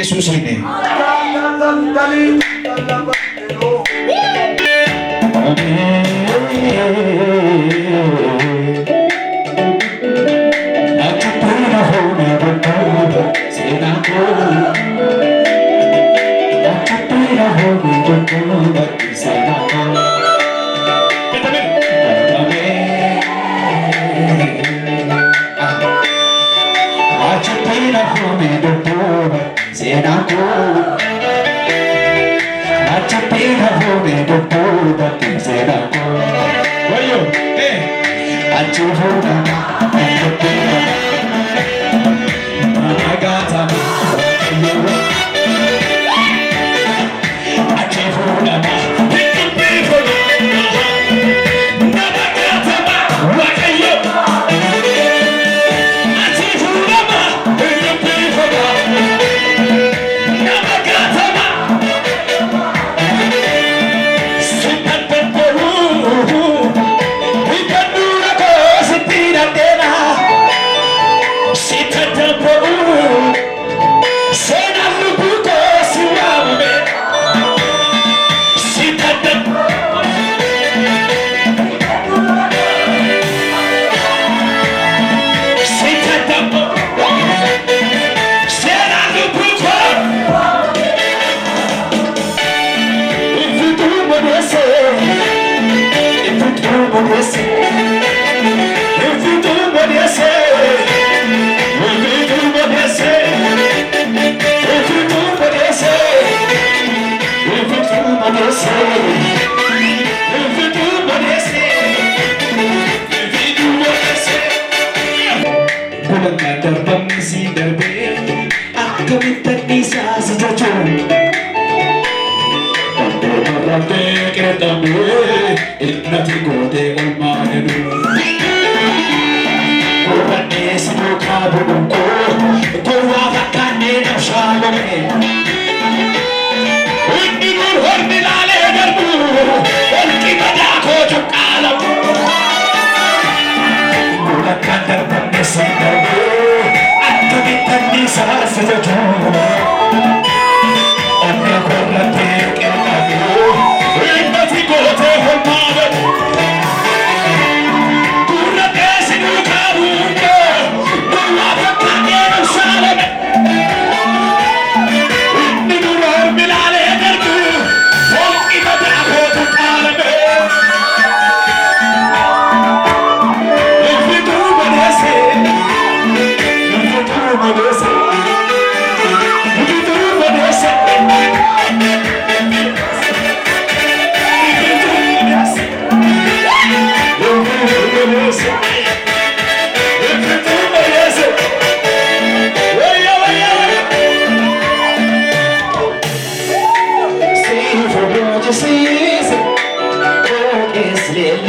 Yesus ini. Aku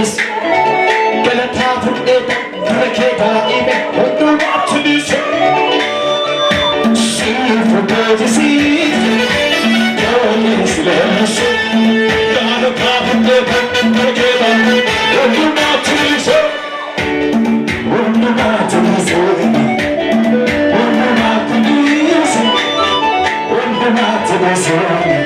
Yes. Galata Pudeta, Raketa, even what do not to do so. See for courtesy, don't miss Galata Pudeta, Raketa, what do not to do so. What do not to do so. What do not to do so. What do not to do so.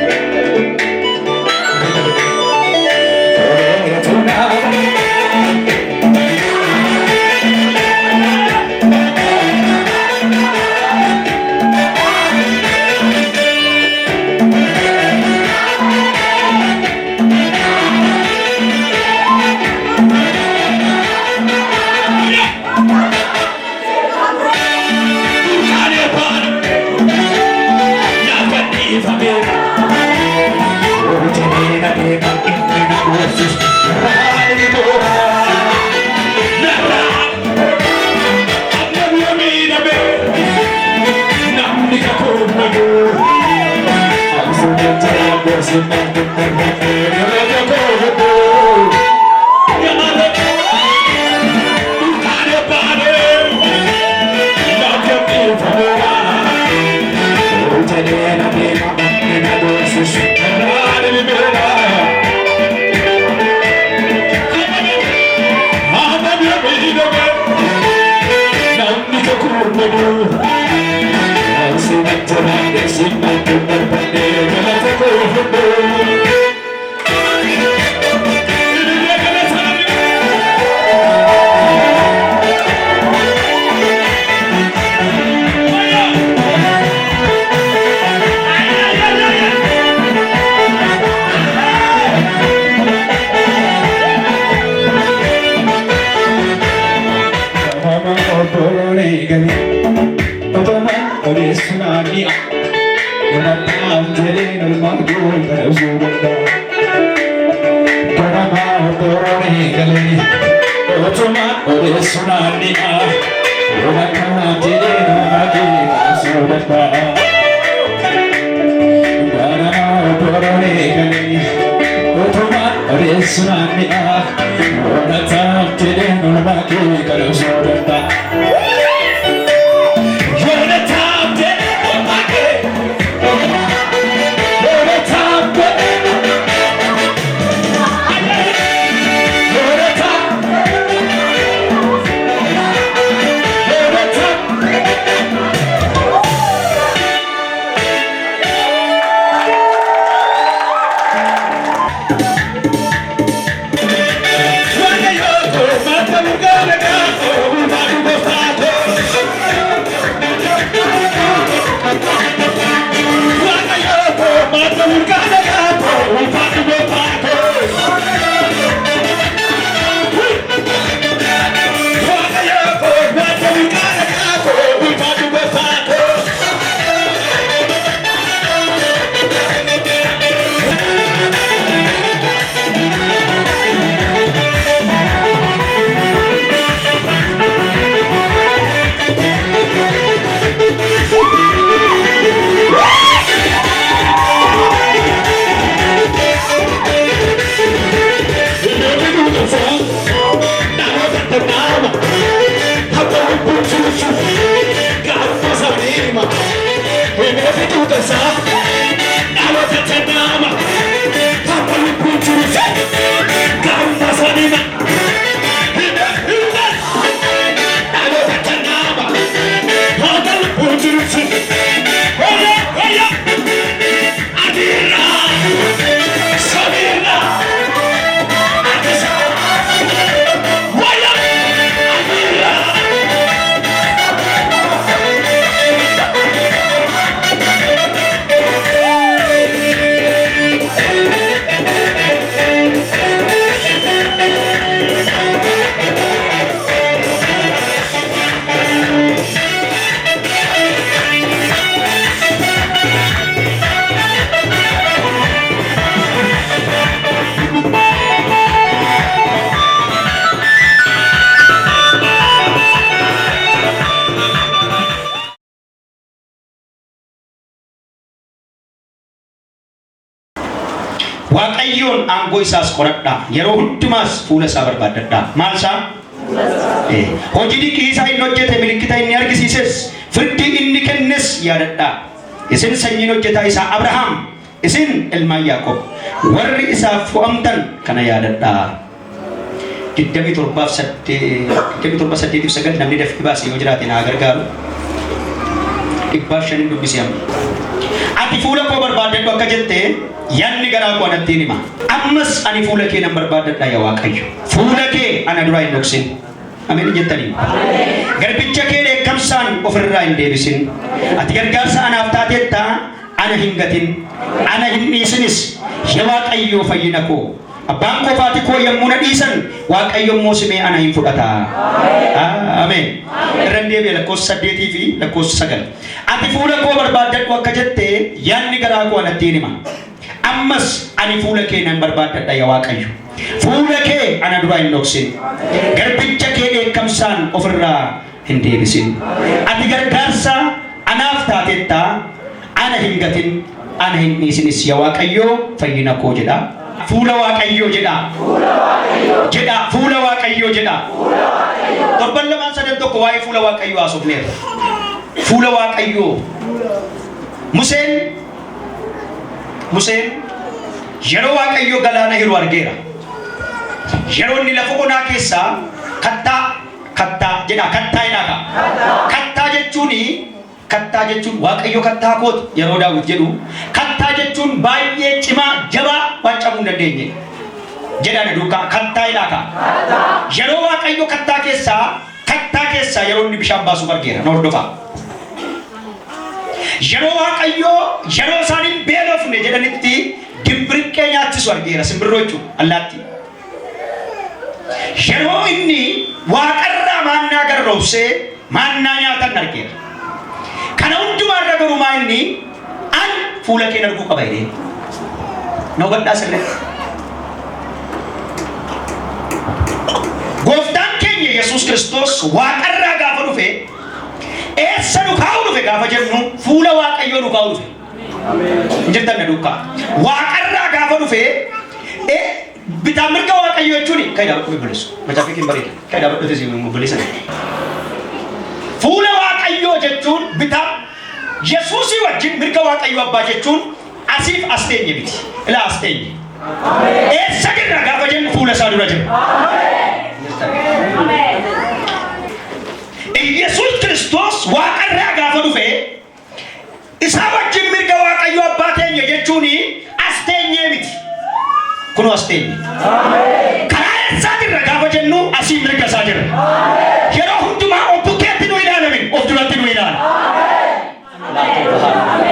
waaqayyoon aangoo isaas qoradhaa. Yeroo hundumaas fuula isaa barbaadadhaa. Maal isaa? Hojii dinqii isaa inni hojjete, milikkita inni argisiises, firdii inni kennes yaadadhaa. Isin sanyiin hojjetaa isaa Abrahaam, isin ilmaan Yaaqoob, warri isaaf fo'amtan kana yaadadhaa. 27:8-9 namni dafee baasee yoo jiraate naa gargaaru. 500 dubbisee amma. Ati fuula koo barbaadadhu akka jettee yaadni garaa koo anatti hima. Ammas ani fuula kee nan barbaadadha yaa Waaqayyo. Fuula kee ana duraa hin dhoksin. Ameen jettanii. Garbicha kee dheekkamsaan ofirraa hin deebisin. Ati gargaarsa anaaf taateetta ana hin gatin, ana hin dhiisinis. Yaa Waaqayyo fayyina koo. Abbaan koo faati koo yommuu na dhiisan Waaqayyo immoo simee ana hin fudhata. Ameen. Irraan deebi'ee lakkoofsa 8 fi lakkoofsa 9. Ati fuula koo barbaadadhu akka jettee yaadni garaa koo anatti hima. Ammas ani fuula kee nan barbaadadha yaa Waaqayyo. Fuula kee ana duraa hin dhoksin. Garbicha kee dheekkamsaan ofirraa hin deebisin. Ati gargaarsa anaaf taateetta ana hin gatin, ana hin dhiisinis yaa Waaqayyo fayyina koo jedha. Fuula Waaqayyoo jedha. Jedha fuula Waaqayyoo jedha. Torban lamaan sadan tokko waa'ee fuula Waaqayyoo haasofneerra. Fuula Waaqayyoo. Museen yeroo Waaqayyoo galaana hiru argeera. Yeroo inni lafa onaa keessaa kattaa jedha. Kattaa jechuun Waaqayyo kattaa kooti yeroo Daawit jedhu. Kattaa jechuun baay'ee cimaa jabaa waan cabuu hin dandeenye. Jedhaan duukaa kattaa ilaaka. Yeroo Waaqayyo kattaa keessaa yeroo inni bishaan baasuuf argeera. Na hordofaa. Yeroo Waaqayyo yeroo isaan hin beelofne jedhanitti dimbiriqqee nyaachisu argeera. Simbirroo jechuun allaattii. Yeroo inni waaqarraa maannaa garroobsee maannaa nyaatan argeera. Kana hundumaa irra garumaa inni an fuula kee arguu qaba jedhee. Na hubadhaa sirriitti. Gooftaan keenya Yesuus Kiristoos waaqarraa gaafa dhufe eessa nu kaa'u dhufe gaafa jennu fuula Waaqayyoo nu kaa'u dhufe. Injirtan na duukaa. Waaqarraa gaafa dhufe bitaa mirga Waaqayyoo jechuun kan dhaabatu bibbileessu. Macaafa kee bareeda. Kan dhaabatu si bibbileessan. Fuula Waaqayyoo jechuun bitaa Yesuusii wajjin mirga Waaqayyoo abbaa jechuun asiif as teenye miti. Ilaa as teenye. Eessa jirra gaafa jennu fuula isaa dura jira. Yesuus Kiristoos waaqarraa gaafa dhufe isaa wajjin mirga Waaqayyoo abbaa teenye jechuun as teenye miti. Kunoo as teenye. Karaa eessaa jirra gaafa jennu asii mirga isaa jira. Yeroo hundumaa of bukkeetti nu ilaalamin of duratti nu ilaala.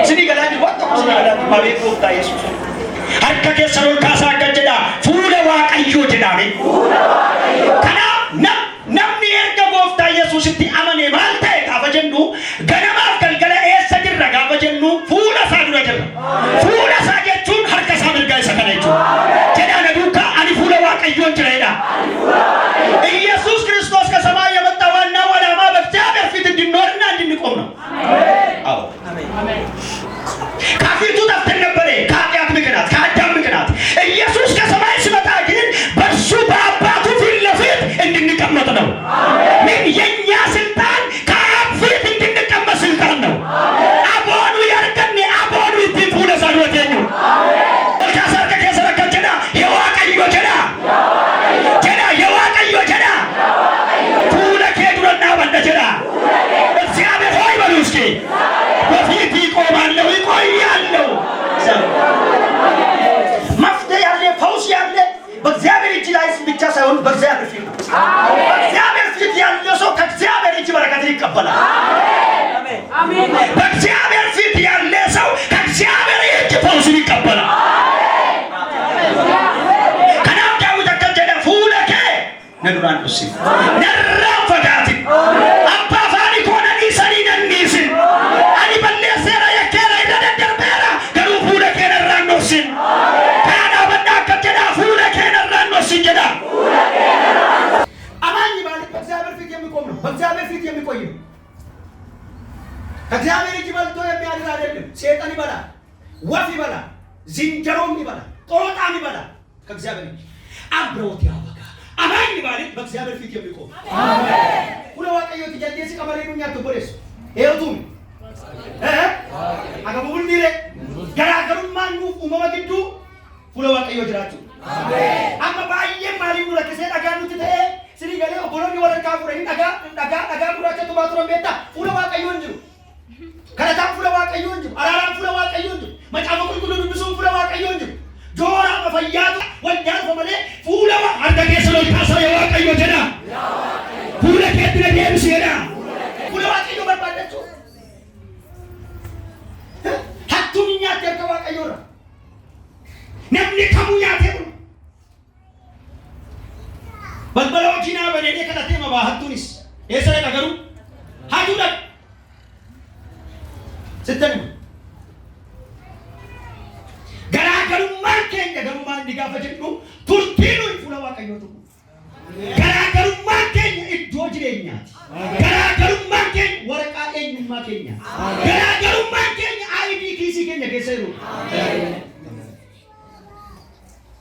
Sini galaan jiru waan tokko sinaa dhaabbii malee gooftaa Yesuus. Harka keessa ol kaasaa akka jedhaa fuula Waaqayyoo jedhame. Kanaaf namni erga gooftaa Yesuusitti amane maal ta'e gaafa jennu ganamaaf galgala eessa jirra gaafa jennu fuula isaa dura jirra. Fuula isaa jechuun harka isaa mirgaa isa kana jechuudha. Jedhaa na duukaa ani fuula Waaqayyoon jira jedha. Yesuus Kiristoos ከሰማይ የመጣ ዋናው ዓላማ በእግዚአብሔር ፊት እንድንኖርና እንድንቆም ነው። አዎ ከፊቱ ጠፍተን ነበረ ከኃጢአት ምክንያት ከአዳም ምክንያት። ኢየሱስ ከሰማይ ሲመጣ ግን በእርሱ በአባቱ ፊት ለፊት እንድንቀመጥ ነው። ምን የኛ ስልጣን ከአብ ፊት እንድንቀመጥ ስልጣን ነው። አቦኑ ያርገን አቦኑ ይጥፉ ለሳዶተኙ ከሰርከ ከሰረከ ጀና የዋቀዮ ጀና የዋቀዮ ጀና fuula kee durannaa badda jedha. እግዚአብሔር ሆይ በሉ እስኪ በፊት ይቆማለሁ ይቆያለሁ። መፍትሄ ያለ ፈውስ ያለ በእግዚአብሔር እጅ ላይ ብቻ ሳይሆን በእግዚአብሔር ፊት ነው። በእግዚአብሔር ፊት ያለ ሰው ከእግዚአብሔር እጅ በረከትን ይቀበላል። አሜን። በእግዚአብሔር ፊት ያለ ሰው ከእግዚአብሔር እጅ ፈውስን ይቀበላል። ከናም ዳዊት አከጀደ fuula kee na duraan dhussin. Narraan fagaatin. Abbaa afaanii koo na dhiisanii nan dhiisin. Ani balleesseera yakkeera irra daddarbeera garuu fuula kee narraan dhoksin. Kaa dhaabadhaa akka jedhaa fuula kee narraan dhoksin jedha. Amaanyi ማለት በእግዚአብሔር ፊት የሚቆም ነው። በእግዚአብሔር ፊት የሚቆይ ነው። ከእግዚአብሔር እጅ በልቶ የሚያድር አይደለም። ሰይጣን ይበላል፣ ወፍ ይበላል፣ ዝንጀሮም ይበላል፣ ጦጣም ይበላል። ከእግዚአብሔር አብሮት ያበቃ አማኝ ማለት በእግዚአብሔር ፊት የሚቆም አሜን። ሁለ ዋቀዮ ትጀልዴሲ ከመሬኑኛ ተቦሬስ ኤውቱም አገቡል ዲሬ ገራገሩማን ኡመመ ግዱ ሁለ ዋቀዮ ጅራቱ አሜን። አማ ባየ ማሊ ኑረ ከሰ ዳጋኑት ተ ስሪ ገሌ ኦቦሎኒ ወረካ ፉረኒ ዳጋ ዱራቸ ቱባቱሮ ቤታ ሁለ ዋቀዮ እንጂ ከረታ ሁለ ዋቀዮ እንጂ አራራ ሁለ ዋቀዮ እንጂ መጫፈ ቁልቁሉ ብሱ ሁለ ዋቀዮ እንጂ ጆራ መፈያቱ ወንጃል ፈመለ ፉለዋ አርደጌ ሰሎ ታሰረ የዋቀዮ ጀዳ ፉለ ከትነ ደምስ የዳ ፉለ ዋቀዮ በርባደቹ ሀቱኛ ተርከ ዋቀዮ ራ ነምኒ ከሙኛ ተቡ በልበሎጂና በኔ ከታቴ መባህቱንስ ኤሰረ ነገሩ ሀቱዳ ስተን ገራገሩማን ከኛ ገሩማን ዲጋፈ ጀዱ ቱርቲኑ ፉለ ዋቀዮቱ ገራገሩማን ከኛ እጆ ጅሬኛት ገራገሩማን ከኛ ወረቃ ኤኝማ ከኛ ገራገሩማን ከኛ አይዲ ኪሲ ከኛ ከሰሩ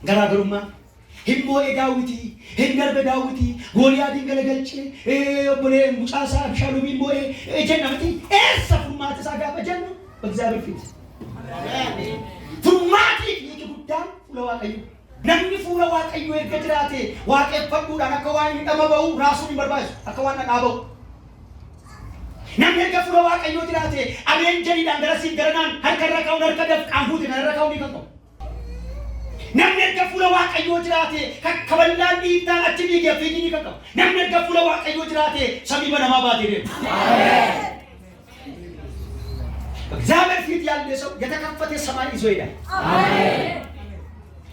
ገራገሩማን ሂሞ ኤዳዊቲ ሂንገርበ ዳዊቲ ጎልያድን ገለገልጭ ኦቦሌ ሙጫሳ ብሻሉ ቢሞ ጀነምቲ ኤሰፉማ ተሳጋ በጀኑ በእግዚአብሔር ፊት አሜን። ቱማቲ ይጉዳን ፉለ ዋቀዮ ነምኒ ፉለ ዋቀዮ የገድራቴ ዋቀፈዱ ዳከዋን ደመበው ራሱን ይበርባስ አከዋና ዳበው ነምኒ ገፉለ ዋቀዮ ድራቴ አሜን ጀሪ ዳንደረሲ ገረናን ሀርከረካው ነርከደፍ ቃንሁት ነረካው ዲከቶ ነምኒ ገፉለ ዋቀዮ ድራቴ ከከበላን ዲታን አችኒ ገፊኒ ከከው ነምኒ ገፉለ ዋቀዮ ድራቴ ሰሚ በነማ ባዲሬ አሜን። እግዚአብሔር ፊት ያለ ሰው የተከፈተ ሰማይ ይዞ ይላል አሜን።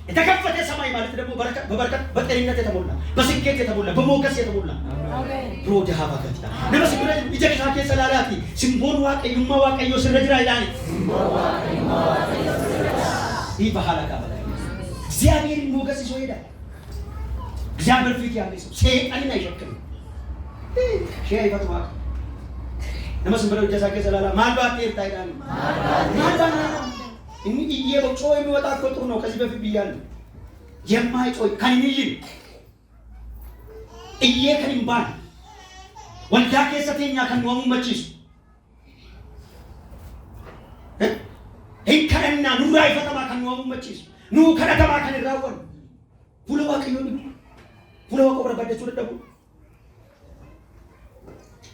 የተከፈተ ሰማይ ማለት ደግሞ በበረከት በጤንነት የተሞላ በስኬት የተሞላ በሞገስ የተሞላ አሜን። ሮጃ ሀባከታ ነብስ ብለ ይጀካከ ሰላላቲ ሲምቦን ዋቀዩማ ዋቀዮ ስረጅራ ይላል ሲምቦን ዋቀዩማ ዋቀዮ ስረጅራ ይባሃላካ በላይ እግዚአብሔር ሞገስ ይዞ ይላል። እግዚአብሔር ፊት ያለ ሰው ሰይጣንን አይሸክም ሸይ ፈጥዋ ነመስ ብለው ጀሳከ ሰላላ ማልባት ይርታይዳል ማልባና እኒ ይየው ጮይ የሚወጣ ቁጥሩ ነው። ከዚህ በፊት ብያለሁ የማይጮይ ከንይይ ከንባን ወልዳ ከሰተኛ ከንወሙ መችስ እንከና ኑራ ይፈተማ ከንወሙ መችስ ኑ ከነተማ ከንራወን ፉለዋ ከዩኒ ፉለዋ ቆብረ በደቹ ደቡ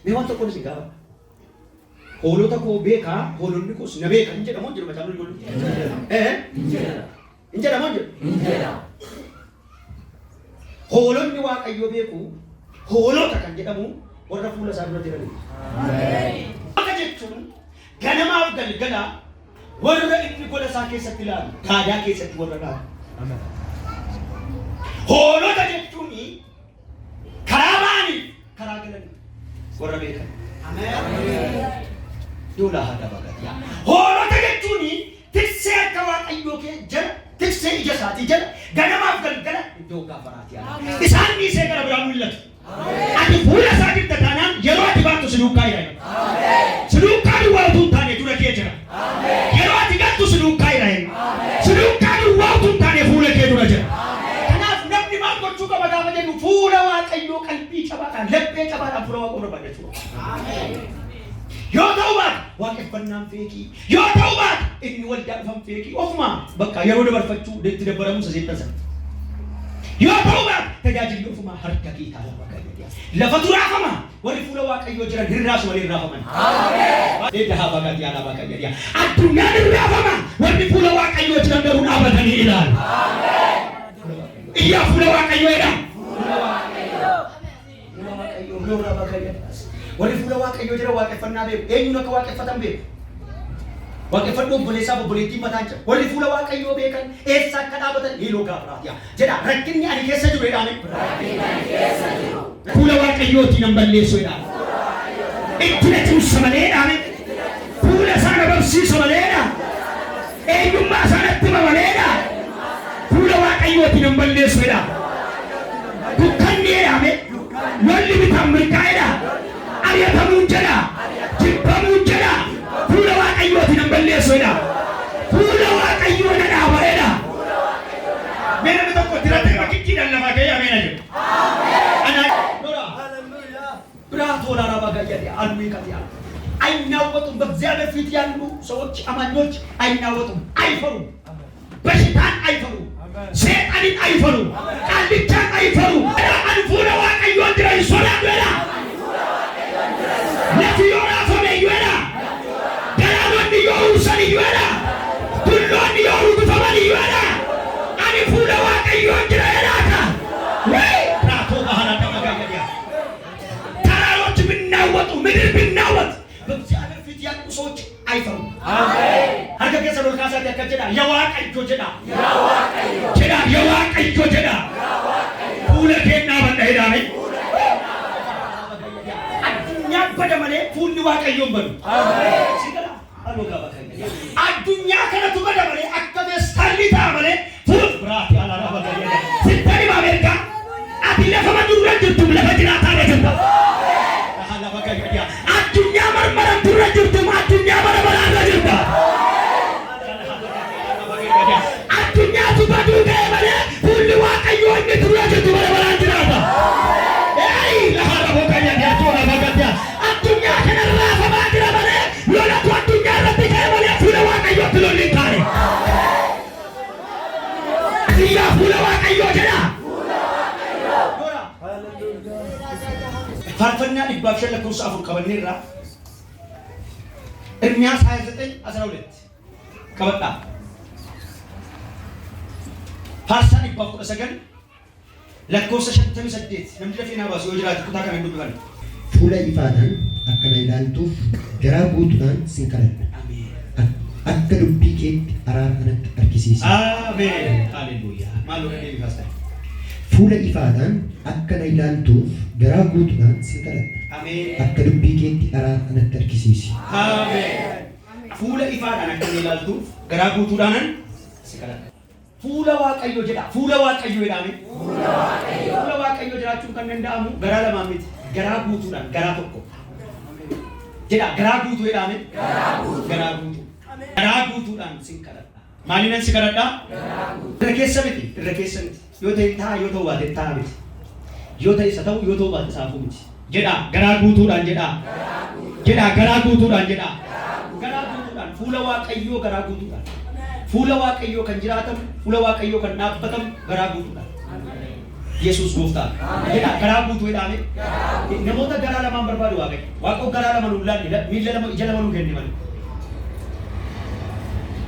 ቢዋንተ ቆንስ ይጋባ ሆሎታ ኮ ቤካ ሆሎኒ ኮስ ነቤካ እንጀ ደሞ እንጀ መታሉ ይጎሉ እንጀ ደሞ እንጀ ሆሎኒ ዋቀዮ ቤኩ ሆሎታ ከንጀ ደሞ ወረ ፉለ ሳዱረ ጀረኒ አሜን። አከጀቹን ገነማው ገልገላ ወረ እኒ ጎለሳ ከሰት ይላል ታዲያ ከሰት ወረዳ አሜን። ሆሎታ ጀቹኒ ከራባኒ ከራገለኒ ወረ ቤካ አሜን። ዶላ ሀዳ ባጋያ ሆሎ ተገቹኒ ትክሴ ከዋቀዮ ከጀ ትክሴ ይጀሳት ይጀ ገነማፍ ገልገለ እንደው ጋፈራት ያ ኢሳን ዲሴ ገረ ብራሙለት አሜን። አዲ ፉላ ሳዲ ተታናን የሮት ባቱ ስሉካ ይራይ አሜን። ስሉካ ዱዋቱ ታኔ ዱረኬ ጀራ አሜን። የሮት ጋቱ ስሉካ ይራይ አሜን። ስሉካ ዱዋቱ ታኔ ፉለ ከዱረ ጀራ አሜን። ከናፍ ነብኒ ማቆቹ ከበጋ በጀኑ ፉላ ዋቀዮ ቀልቢ ጨባታ ለቤ ጨባታ ፉላ ዋቆረ ባደቹ አሜን። ዮታውባት ዋቀፈናም ፌኪ ዮታውባት እኒ ወልዳ ፈም ፌኪ ኦፍማ በቃ የሮደ በርፈቹ ደት ደበረሙ ሰዘይተሰ ዮታውባት ተጃጅል ኦፍማ ሀርከኪ ታላባካ ይዲያ ለፈቱራ ፈማ ወዲ ፉለ ዋቀዮ ጀራ ድራስ ወዲ ራፈመን አሜን። ለደሃ ባጋ ያላ ባጋ ይዲያ አዱኛ ድራፈማ ወዲ ፉለ ዋቀዮ ጀራ እንደሩን አበተኒ ይላል አሜን። እያ ፉለ ዋቀዮ ይዳ ፉለ ዋቀዮ ኖራ ባጋ ይዲያ ወዲ ፉለ ዋቀዮ ጀራ ዋቀፈና ቤ ኤኙ ነው ከዋቀፈተም ቤ ዋቀፈዶ ቦሌሳ ቦሌቲ መታንጨ ወዲ ፉለ ዋቀዮ ቤከን ኤሳ ከዳበተን ሄሎ ጋብራቲያ ጀዳ ረክኛ አኒ ከሰ ጅሩ ዳነ ረክኛ አኒ ከሰ ጅሩ ፉለ ዋቀዮ ቲነምበሌ ሶይዳ ኢትነቱ ሰመሌ ዳነ ፉለ ሳነ በርሲ ሰመሌ ዳ ኤኙማ ሳነት መመሌ ዳ ፉለ ዋቀዮ ቲነምበሌ ሶይዳ ዱከኔ ዳነ ወሊ ቢታምርካይዳ አየተሙንጀላ ጅበሙንጀላ ፉለ ዋቀዮ ቲነምበሌ ሶይዳ ፉለ ዋቀዮ ነዳ ወሬዳ ሜነ በተቆ ራፎላ ራባጋያ አልሚካቲያ አይናወጡም። በእግዚአብሔር ፊት ያሉ ሰዎች አማኞች አይናወጡም፣ አይፈሩም። በሽታን አይፈሩም፣ ሰይጣንን አይፈሩም፣ ቃልቻን አይፈሩም። አንፉለ ዋቀዮ ድረይ ሶላ በላ ለፊዮራ ፈመዩራ ገላሎን ይወውሰን ይወራ ሁሉን ይወሩ ተባልዩራ አንፉለ ዋቀዮ ድረይ ላታ ወይ ራቶ ባህራ ተመጋገያ ተራሮች ብናወጡ ምድር ብናወጥ በእግዚአብሔር ፊት ያሉ ሰዎች አይፈሩም። አሜን። አርከ ሰሎል ካሳት ያከጀዳ የዋቀዮ ጀዳ የዋቀዮ ጀዳ ሁለቴና በለሄዳ ነኝ አዱኛ በደመሌ ሁሉ ዋቀዮን በሉ አሜን። ሲገራ አሎጋ ባከኛ አዱኛ ከነቱ በደመሌ አከበስታሊታ በለ ሁሉ ብራት ያላራ በገኛ ሲተሪ ባሜርጋ አዲለ ፈመዱረ ጅርቱ ለፈጅራታ በጀባ አሃላ በገኛ አዱኛ መርመረ ዱረ ጅርቱ አዱኛ መርመረ አረጅባ አዱኛ ቱባዱ ገበለ ሁሉ ዋቀዮን ዱረ ጅርቱ በረበራ እንድራታ አይ ለሃራ በገኛ ያቶራ በገኛ አዱኛ ከነራ ፈማድረ በለ ወለቱ አዱኛ ረብ ገበለ ሁሉ ዋቀዮ ትሎልታሪ ያ ሁሉ ዋቀዮ ጀዳ ፋርፈኛ ዲባክሽን ለኩርስ አፉ ከበኔራ ኤርምያስ 29:12 ከበጣ ፋርሳን ዲባኩ ሰገን ለኩርስ ሸተም ሰዴት ነምደፊና ባስ ወጅራት ኩታ ከነዱ ቢባል ፉለ ኢፋዳን አከና ይላልቱፍ ገራ ጉቱዳን ሲንከረን አሜን አከ ዱቢ ኬት አራራነት አርኪሲስ አሜን ሃሌሉያ ማሎ ለዲ ፋስታ ፉለ ኢፋዳን አከና ይላልቱፍ ገራ ጉቱዳን ሲንከረን አሜን አከ ዱቢ ኬት አራራነት አርኪሲስ አሜን ፉለ ኢፋዳን አከና ይላልቱፍ ገራ ጉቱዳን ሲንከረን ፉለ ዋቀዮ ጀዳ ፉለ ዋቀዮ ይላሜ ፉለ ዋቀዮ ጀዳችሁ ከነንዳሙ ገራ ለማሚት ገራ ጉቱዳን ገራ ተቆ ጀዳ ገራ ጉቱ ይላሜ ገራ ጉቱዳን ሲንከረን ማሊነን ሲከረዳ ረከሰብቲ ረከሰብቲ ዮቴታ ዮቶዋት ታብት ዮቴ ሰተው ዮቶዋት ሳፉት ጀዳ ገራ ጉቱዳን ጀዳ ገራ ጉቱዳን ገራ ጉቱዳን ፉለ ዋቀዮ ገራ ጉቱዳን ፉለ ዋቀዮ ከንጅራተም ፉለ ዋቀዮ ከናበተም ገራ ጉቱዳን ኢየሱስ ጎፍታ ጀዳ ገራ ጉቱ ይላሜ ነሞተ ገራ ለማን በርባዱ ዋቀዮ ገራ ለማን ሁላን ሚለ ለማን ይጀለማኑ ገኒ ማለት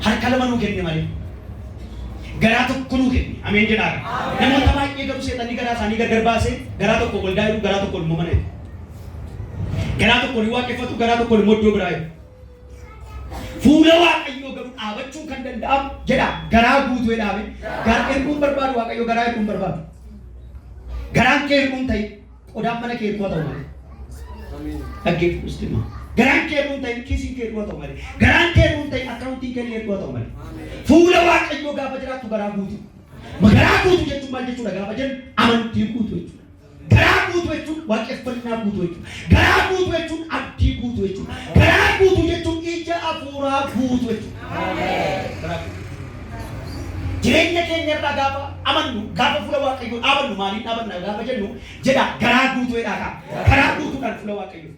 harka lamanu kenne male gara tokkonu kenne amen jedha namoota baay'ee garuu seexanni gara isaanii gargar baasee gara tokko golgaayu gara tokko immoo mana gara tokko ni waaqeffatu gara tokko immoo iddoo biraa fuula waaqayyoo garuu dhaabachuu kan danda'amu jedha garaa guutuu jedhame garaa erguun barbaadu waaqayyoo garaa erguun barbaadu garaan kee erguun ta'e qodaan mana kee erguu ta'u malee dhaggeeffu muslimaa garaan kee erguun ta'e kiisiin kee erguu ta'u malee garaan kee erguun ta'e akkaawuntiin kee erguu ta'u malee fuula waaqayyoo gaafa jiraattu garaa guutuu garaa guutuu jechuun maal jechuudha gaafa jennu amantii guutuu jechuudha garaa guutuu jechuun waaqeffannaa guutuu jechuudha garaa guutuu jechuun abdii guutuu jechuudha garaa guutuu jechuun ija afuuraa guutuu jechuudha jireenya keenya irraa gaafa amannu gaafa fuula waaqayyoo dhaabannu maaliin dhaabanna gaafa jennu jedha garaa guutuu jedha garaa guutuudhaan fuula waaqayyoo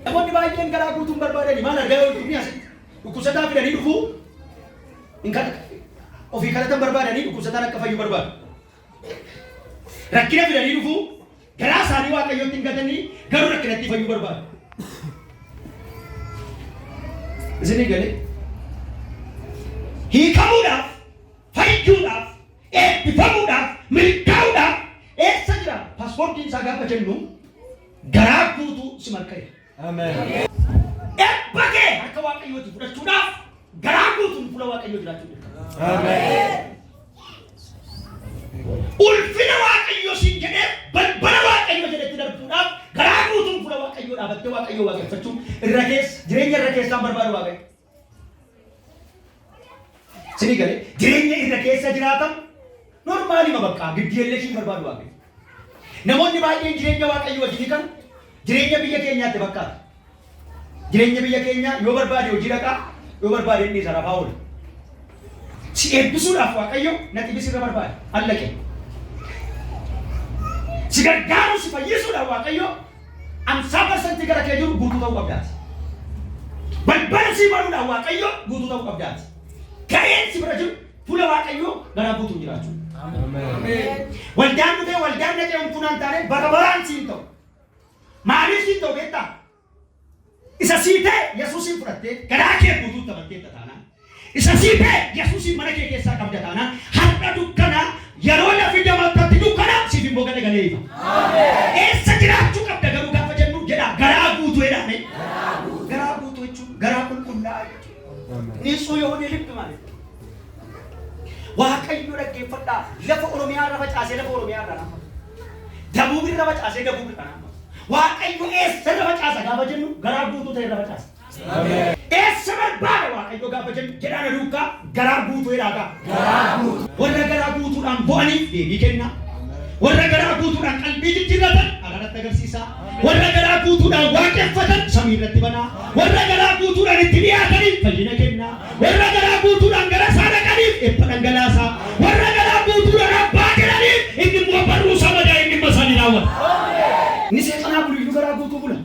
namoonni baay'een garaa guutuun barbaadani maal argaa yoo dunia asitti dhukkubsataa fidanii dhufuu hin kadhata ofii kadhatan barbaadanii dhukkubsataan akka fayyu barbaadu rakkina fidanii dhufuu garaa isaanii waaqayyootti hin gatanii garuu rakkinatti fayyuu barbaadu isinii galee hiikamuudhaaf fayyuudhaaf eebbifamuudhaaf milkaa'uudhaaf eessa jira paaspoortiin isaa gaafa jennu garaa guutuu si marka'e amen eebbakee harka waaqayyooti fudhachuudhaaf garaa guutuun fuula waaqayyoo jiraachuu amen ulfina waaqayyoo siin jedhee balbala waaqayyoo jedhetti darbuudhaaf garaa guutuun fuula waaqayyoo dhaabattee waaqayyoo waaqeffachuun irra keessa jireenya irra keessaan barbaadu waaqayyo sini galee jireenya irra keessa jiraatan normaali mabakkaa giddiyeelleeshiin barbaadu waaqayyo namoonni baay'een jireenya waaqayyoo wajjin kan jireenya biyya keenyaatti fakkaata jireenya biyya keenyaa yoo barbaade hojii dhaqaa yoo barbaade inni isa rafaa oola si eebbisuudhaaf waaqayyo natti bisirra barbaade allaqe si gargaaru si fayyisuudhaaf waaqayyo 50% gara kee jiru guutuu ta'uu qabdaati. Balbala si banuudhaan Waaqayyo guutuu ta'uu qabdaati. Ga'een si bira jiru fuula Waaqayyo garaa guutuu jiraachuu. Waldaan dhufee waldaan dhaqee humnaan taane bara baraan siin ta'u. Maaliif siin ta'u beektaa? Isa siitee Yesuusin fudhattee garaa kee guutuu taphattee taanaan. Isa siitee Yesuusin mana kee keessaa qabda taanaan har'a dukkana yeroo lafi jamaatatti dukkana siif immoo gada galee ifa. Eessa jiraachuu qabda garuu gaafa jennu jedha garaa guutuu jedhame. Garaa guutuu jechuun garaa qulqullaa'aa jechuudha. Niisuu yoo ni lifti malee. Waaqayyo dhaggeeffadhaa lafa Oromiyaa irra facaasee lafa Oromiyaa irra nama. Dabuub irra facaasee dabuub irra nama. Waaqayyo eessa irra facaasa gaafa jennu garaa guutuu ta'e irra facaasa. Eessa barbaada Waaqayyo gaafa jennu jedhaan aduukaa garaa guutuu jedhaagaa. Warra garaa guutuudhaan bo'aniif deebii kenna. Warra garaa guutuudhaan qalbii jijjiirratan agaratti agarsiisa. Warra garaa guutuudhaan waaqeffatan samii irratti banaa. Warra garaa guutuudhaan itti dhiyaataniif fayyina kenna. Warra garaa guutuudhaan gara isaa dhaqaniif eebba dhangalaasa. Warra garaa guutuudhaan abbaa jedhaniif inni immoo barruusaa madaa inni dhimma isaanii raawwata. Ni seexanaa bulu iyyuu garaa guutuu bula.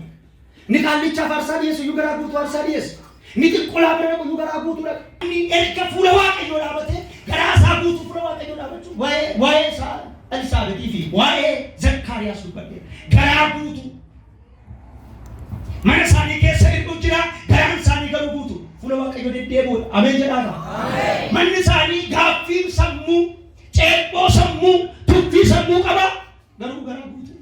Ni qaallichaaf aarsaa dhiyeessu iyyuu garaa guutuu aarsaa dhiyeessu. Ni xiqqoolaa bira dhaqu iyyuu garaa guutuu dhaqa. Inni erga fuula Waaqayyoo dhaabatee garaa isaa guutuu fuula Waaqayyoo dhaabachuun waa'ee isaa Elsaabetii fi waa'ee Zakkaariyaas dubbadhe garaa guutuu. Mana isaanii keessa hidhuu jira garaan isaanii garuu guutuu fuula Waaqayyoo deddeebi'uudha. Ameen jedhaata. Manni isaanii gaaffii sammuu, ceephoo sammuu, tuffii sammuu qaba garuu garaa guutuu.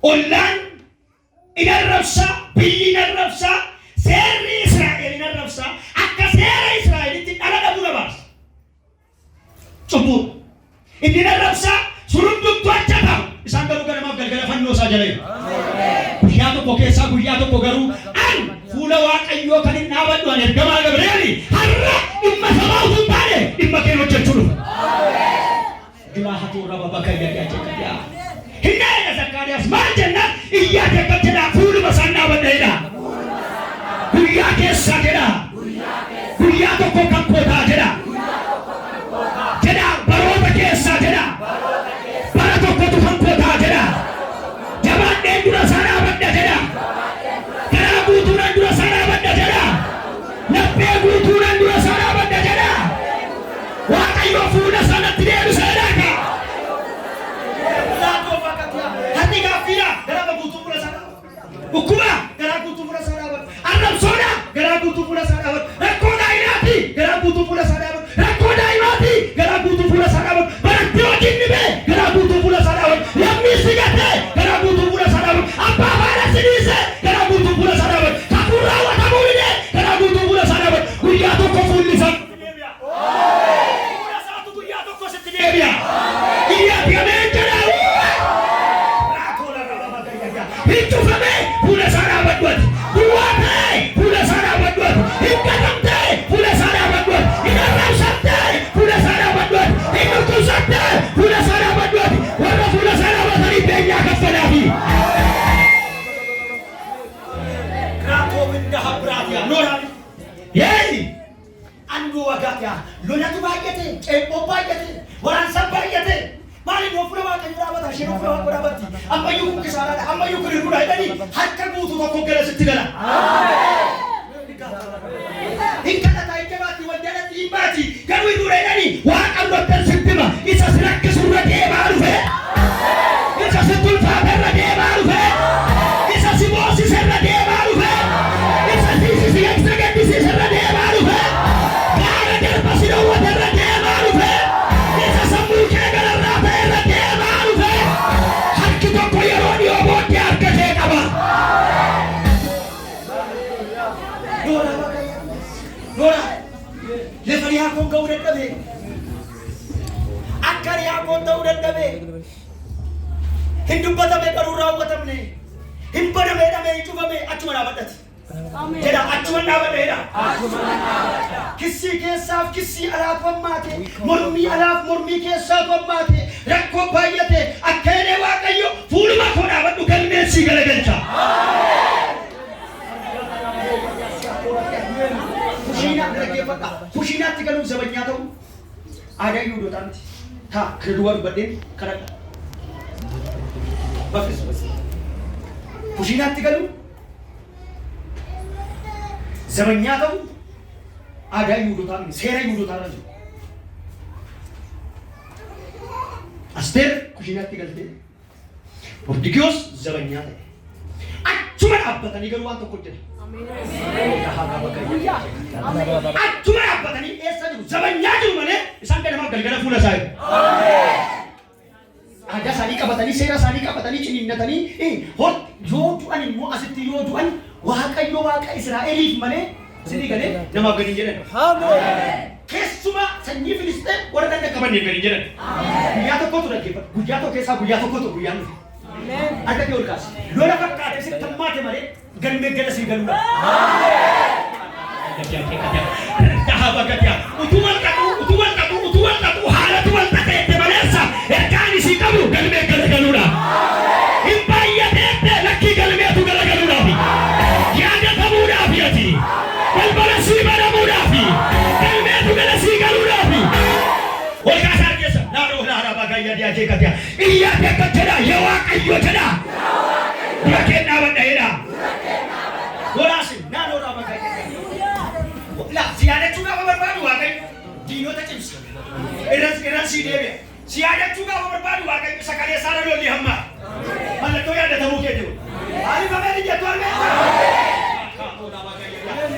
Ollaan in arrabsa, biyyi in arrabsa, seerri Israa'el in arrabsa, akka seera Israa'elitti dhala dhabuu dabarsa. Cubbuu. Inni in arrabsa, surumduttu acha ta'u. Isaan garuu ganamaaf galgala fannoo isaa jala jiru. Guyyaa tokko keessaa guyyaa tokko garuu an fuula Waaqayyoo kan hin dhaabadhu ani ergamaa Gabri'eeli har'a dhimma sabaa utuu hin taane dhimma kee hojjechuu dhufa. Dilaa hatuu raba bakka yaaddaa jechuudha. Hidhaa Zakkaariyaas maal jenna iyyaa deeggartedha fuuluma isaan dhaabadheedha. Guyyaa keessaa jedha. Guyyaa tokko kan kootaa jedha. Jedha baroota keessaa jedha. Bara tokkotu kan kootaa jedha. Jabaadheen dura isaan dhaabadha jedha. Garaa guutuudhaan dura isaan dhaabadha jedha. Laphee guutuudhaan dura isaan dhaabadha jedha. Waaqayyo fuula sanatti deebisa jedha. Hati gaafiidha garaa guutuu fuula isaa dhaabatu. Dhukkuba garaa guutuu fuula isaa dhaabatu. Arrabsoodha garaa guutuu fuula isaa dhaabatu. Rakkoo daa'imaatii garaa guutuu fuula isaa dhaabatu. Rakkoo daa'imaatii garaa guutuu fuula isaa dhaabatu. Barattii wajjin dhibee garaa guutuu fuula isaa dhaabatu. Lammii si gatee garaa guutuu fuula isaa dhaabatu. Abbaa faana si dhiise garaa guutuu fuula isaa dhaabatu. Kakuu raawwatamuu didee garaa guutuu fuula isaa dhaabatu. Guyyaa tokko fuulli isaa deebi'a. Fuula isaatu guyyaa tokko sitti deebi'a. Iyyaatti ameen jedhaa. Hiccufame fuula isaa dhaabadhuuti. Duwwaatee fuula isaa dhaabadhuuti. Hingatamtee fuula isaa dhaabadhuuti. Hin arrabsamtee fuula isaa dhaabadhuuti. Hin dhukkubsattee fuula isaa dhaabadhuuti. Warra fuula isaa dhaabatanii beenyaa kaffalaafi. Raakoo binda habiraatiyaa lolaan. Yeeni anduu wagaatiyaa lolatu baay'ate ceephoo baay'ate waraansa baay'ate. Maaliif yoo fuula Waaqayyoo dhaabata isheen fuula Waaqayyoo dhaabatti ammayyuu kun kisaaraadha ammayyuu kun hir'uudha jedhanii harka guutuu tokko gara sitti gala. Hin kadhataa hin jabaatti waldaadhatti hin baati garuu hir'uudha jedhanii Waaqaan bakka sitti hima isa si rakkisurra deemaa dhufe isa si tulfaaterra deemaa dhufe isa si boosiserra deemaa dhufe isa si gaddisiiserra deemaa dhufe gaara darba si dhowwaterra deemaa dhufe isa sammuu kee galarraa ta'erra deemaa dhufe harki tokko yeroo dhiyoo booddee harka kee qaba. Lola lafa Riyaakoon ga'uu dadhabe akka Riyaakoon ta'uu dadhabe hin dubbatame garuu raawwatamne hin baname hidhame hin cufame achuma dhaabadhati. Jedha achuma dhaabadheedha. Kissii keessaaf kissii alaaf hammaate mormii alaaf mormii keessaaf hammaate rakkoo baay'ate akka jedhee Waaqayyo fuuluma koo dhaabadhu galmeessii galagalcha. Kushiinaatti galuuf zabanyaa ta'u aadaa Yihuudootaa miti. Taa kana duwwaa dubbadheen kadhadha. በፍጹም ኩሽናatti galu ዘበኛ ta'u aadaa Yihuudootaa seera Yihuudootaa irra jiru. Asteer kushinaatti galtee Mordekioos ዘበኛ ta'e. Achuma dhaabbatanii garuu waan tokko jedhe. Achuma dhaabbatanii eessa jiru? Zabanyaa jiru malee isaan ganamaa galgala fuula isaa jiru. Aadaa isaanii qabatanii seera isaanii qabatanii ciniinnatanii yoo du'an immoo asitti yoo du'an Waaqayyo Waaqa Israa'eliif malee sidii galee namaaf gadi jedhan. Keessumaa sanyii Filisxeem warra dandaqabaniif gadi jedhan. Guyyaa tokkotu dhaggeeffata. Guyyaa tokko keessaa guyyaa tokkotu guyyaan dhufe. Adda kee ol kaasi. Lola fakkaate sitti hammaate malee galmee gala sii galuudha. Utuu wal qabu haalatu wal qateette maleessa ergaan isii qabu galmee gala galuudha. Hin baay'ateette lakkii galmeetu gala galuudhaafi. Yaadatamuudhaafi ati. Balbala sii banamuudhaafi. Galmeetu gala sii galuudhaafi. Wal kaasaa keessa naannoo laaraa bagayyaa dhiyaatee qatia. Iyyaatee akka jedha yaa Waaqayyo jedha. Dura kennaa badhaa'eedha. Waraasi naannoo laaraa bagayyaa. Siyaadachuu gaafa barbaadu Waaqayyo diinota cimsa. Irraan sii deebi'a. Siyaadachuu gaafa barbaadu Waaqayyo sakalee saara lolli hammaa. Mallattoo yaadatamuu kee jiru. Ani babee ijjattu argee.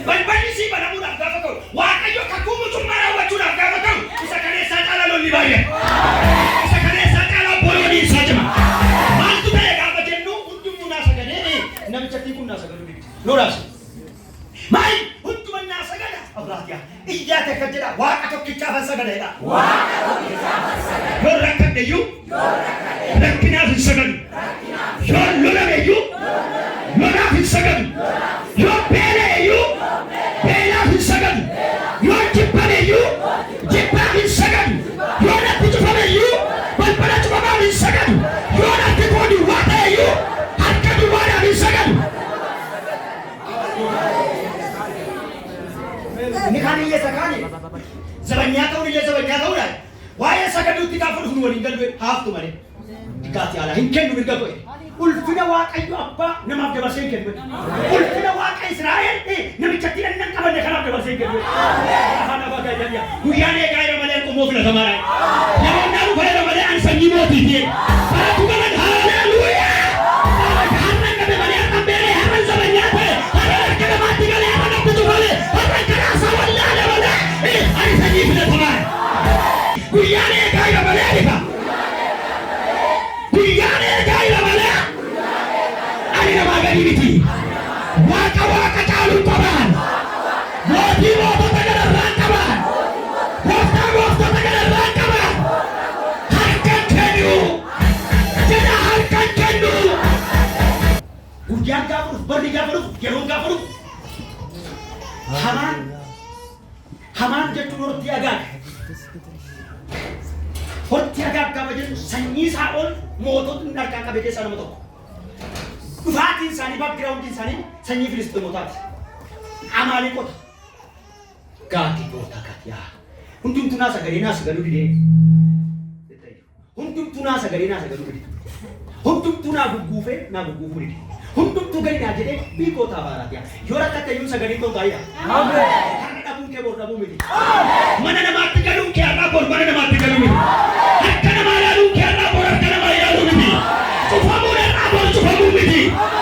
Balballi sii banamuudhaaf gaafa ta'u Waaqayyo kakuu mucummaa raawwachuudhaaf gaafa ta'u isa kaleessaa caalaa lolli baay'ee. Isa kaleessaa caalaa boloonii isaa jima. Maaltu ta'e gaafa jennu hundumtuu naa sagalee namichatti kun naa sagaluu dhigti. Loolaas. Maal hunduma naa sagala. Abraatiyaa. Iyyaate akka jedha Waaqa tokkichaaf sagaleedha. Waaqa tokkichaaf sagale. Yoo rakkadheyyuu rakkinaaf hin sagalu. Yoo lolameyyuu lolaaf hin sagalu. Yoo beeleeyyuu beelaaf hin sagalu. Yoo jibbameyyuu jibbaaf hin sagalu. Yoo natti cufameyyuu balbala cufamaaf hin sagalu. Yoo natti koodii waa ta'eyyuu harka duwwaadhaaf hin sagalu. Ini kan iya sekali. Zabannya tahu dah. Wahai sakadu tiga puluh dua meninggal half tu mana? Dikati Allah. Hingga tu meninggal tu. Ulfina Waaqayyo apa? Nama dia bahasa Inggris. Ulfina Waaqayyo Israel. Nama catiran nak kawan dia kalau dia bahasa Inggris. Hana bagai dia. Guyane gaya ramai aku mau kena samarai. Yang nak boleh ramai an sangi mau tiada. Para tu kan haleluya. Karena kami boleh akan beri haran zabannya tu. Haran kita mati kali haran aku tu boleh. Haran kita sawal ada boleh. Hari sangi boleh samarai. Guyane gaya boleh apa? Guyane gaya boleh. Ani nama gani biti. Waka calon kawan. Moti tagara rakaban. Wafta tagara rakaban. Harkan kenyu. Jeda harkan kenyu. Ujian gafur, berdi gafur, gerung gafur. Haman jatuh roti agak. Roti agak kawajan sanyi saon motot narka kabete sana motot. Kufatin sani background insani sanyi Filistin motat. Amali kota. Gati kota katya. Untung tuna sagarina sagaru dide. Untung tuna sagarina sagaru dide. Untung tuna gugufe na gugufu dide. Untung tu gari na jede bi kota baratya. Yora kata yun sagari to gaya. Amen. Karena dabung ke bor dabung miti. Mana nama tigalung ke arabor mana nama tigalung miti. Akka nama lalung ke arabor akka nama lalung miti. Cufamu dan abor cufamu miti.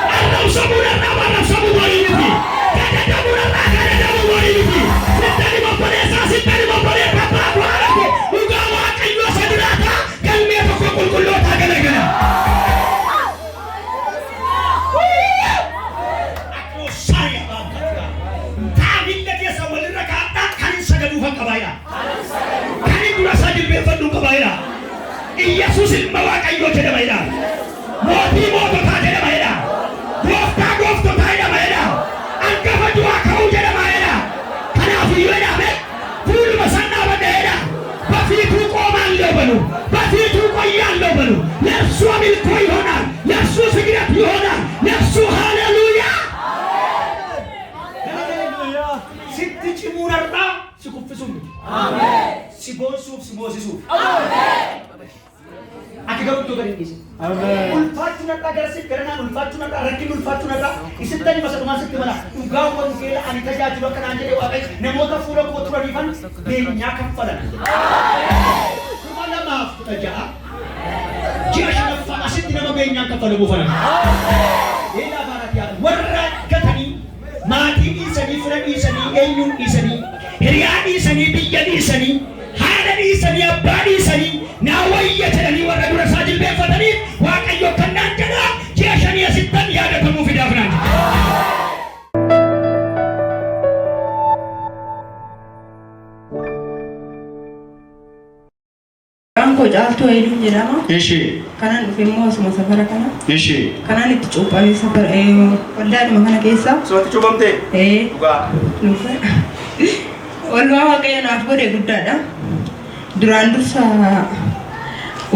Arab sabu dan arab sabu wali miti. Kada damu dan kada damu wali miti. Sitani mapolesa papa walaku. Ugawa kayo sa durata. Kalmi ako kulkulota gana. Aku saya bangga. Kami dia sa walira ka kanin sa gaduhan kabayan. Kanin dura sa jilbe fadung kabayan. ulfaachuu nadhaa garasiif garanaan ulfaachuu nadhaa rakkin ulfaachuu nadhaa isittani masatumaa sitti mana dhugaa wangeela ani tajaajilu akka naan jedhee waaqayyo namoota fuula koo turaniifan beenyaa kaffalan. Kuma lamaaf kudha ja'a ji'a shanaffaa asitti nama beenyaan kaffalu buufanan. Eelaa baaraati yaada warra gatanii maatii dhiisanii fira dhiisanii eenyuun dhiisanii hiriyaa dhiisanii biyya dhiisanii haadha dhiisanii abbaa dhiisanii naa wayya jedhanii warra dura isaa jilbeeffataniif waaqayyo kannaan jedhaa ji'a shanii asittan yaadatamuu fidaaf naan. Kanko caaltuu hedduu jedhama. Ishee. Kanaan dhufe immoo asuma safara kana. Ishee. Kanaan itti cuuphamee safara waldaadhuma kana keessa. Sooti cuuphamtee? Dhugaa. Walumaa waaqayyo naaf godhe guddaadha. Duraan dursa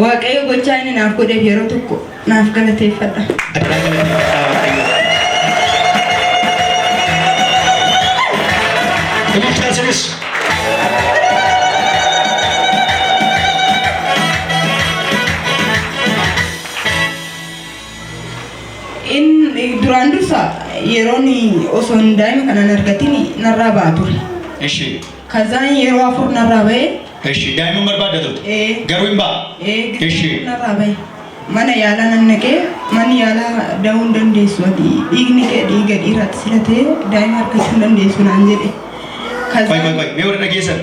waaqayyo gochaa inni naaf godheef yeroo tokko naaf galateeffadha. Duraan dursa yeroon osoo hin daa'ima kanaan argatin narraa ba'a ture. Ishee. Kazaan yeroo afur narraa ba'e. Ishee daa'ima barbaadatu. Garuu hin ba'a. Ishee. Narraa ba'e. Mana yaalaa nan naqee manni yaalaa da'uu hin dandeessu ati dhiigni kee dhiiga dhiiraatti silatee daa'ima argachuu hin dandeessu naan jedhe. Qoy mee warra dhageessan.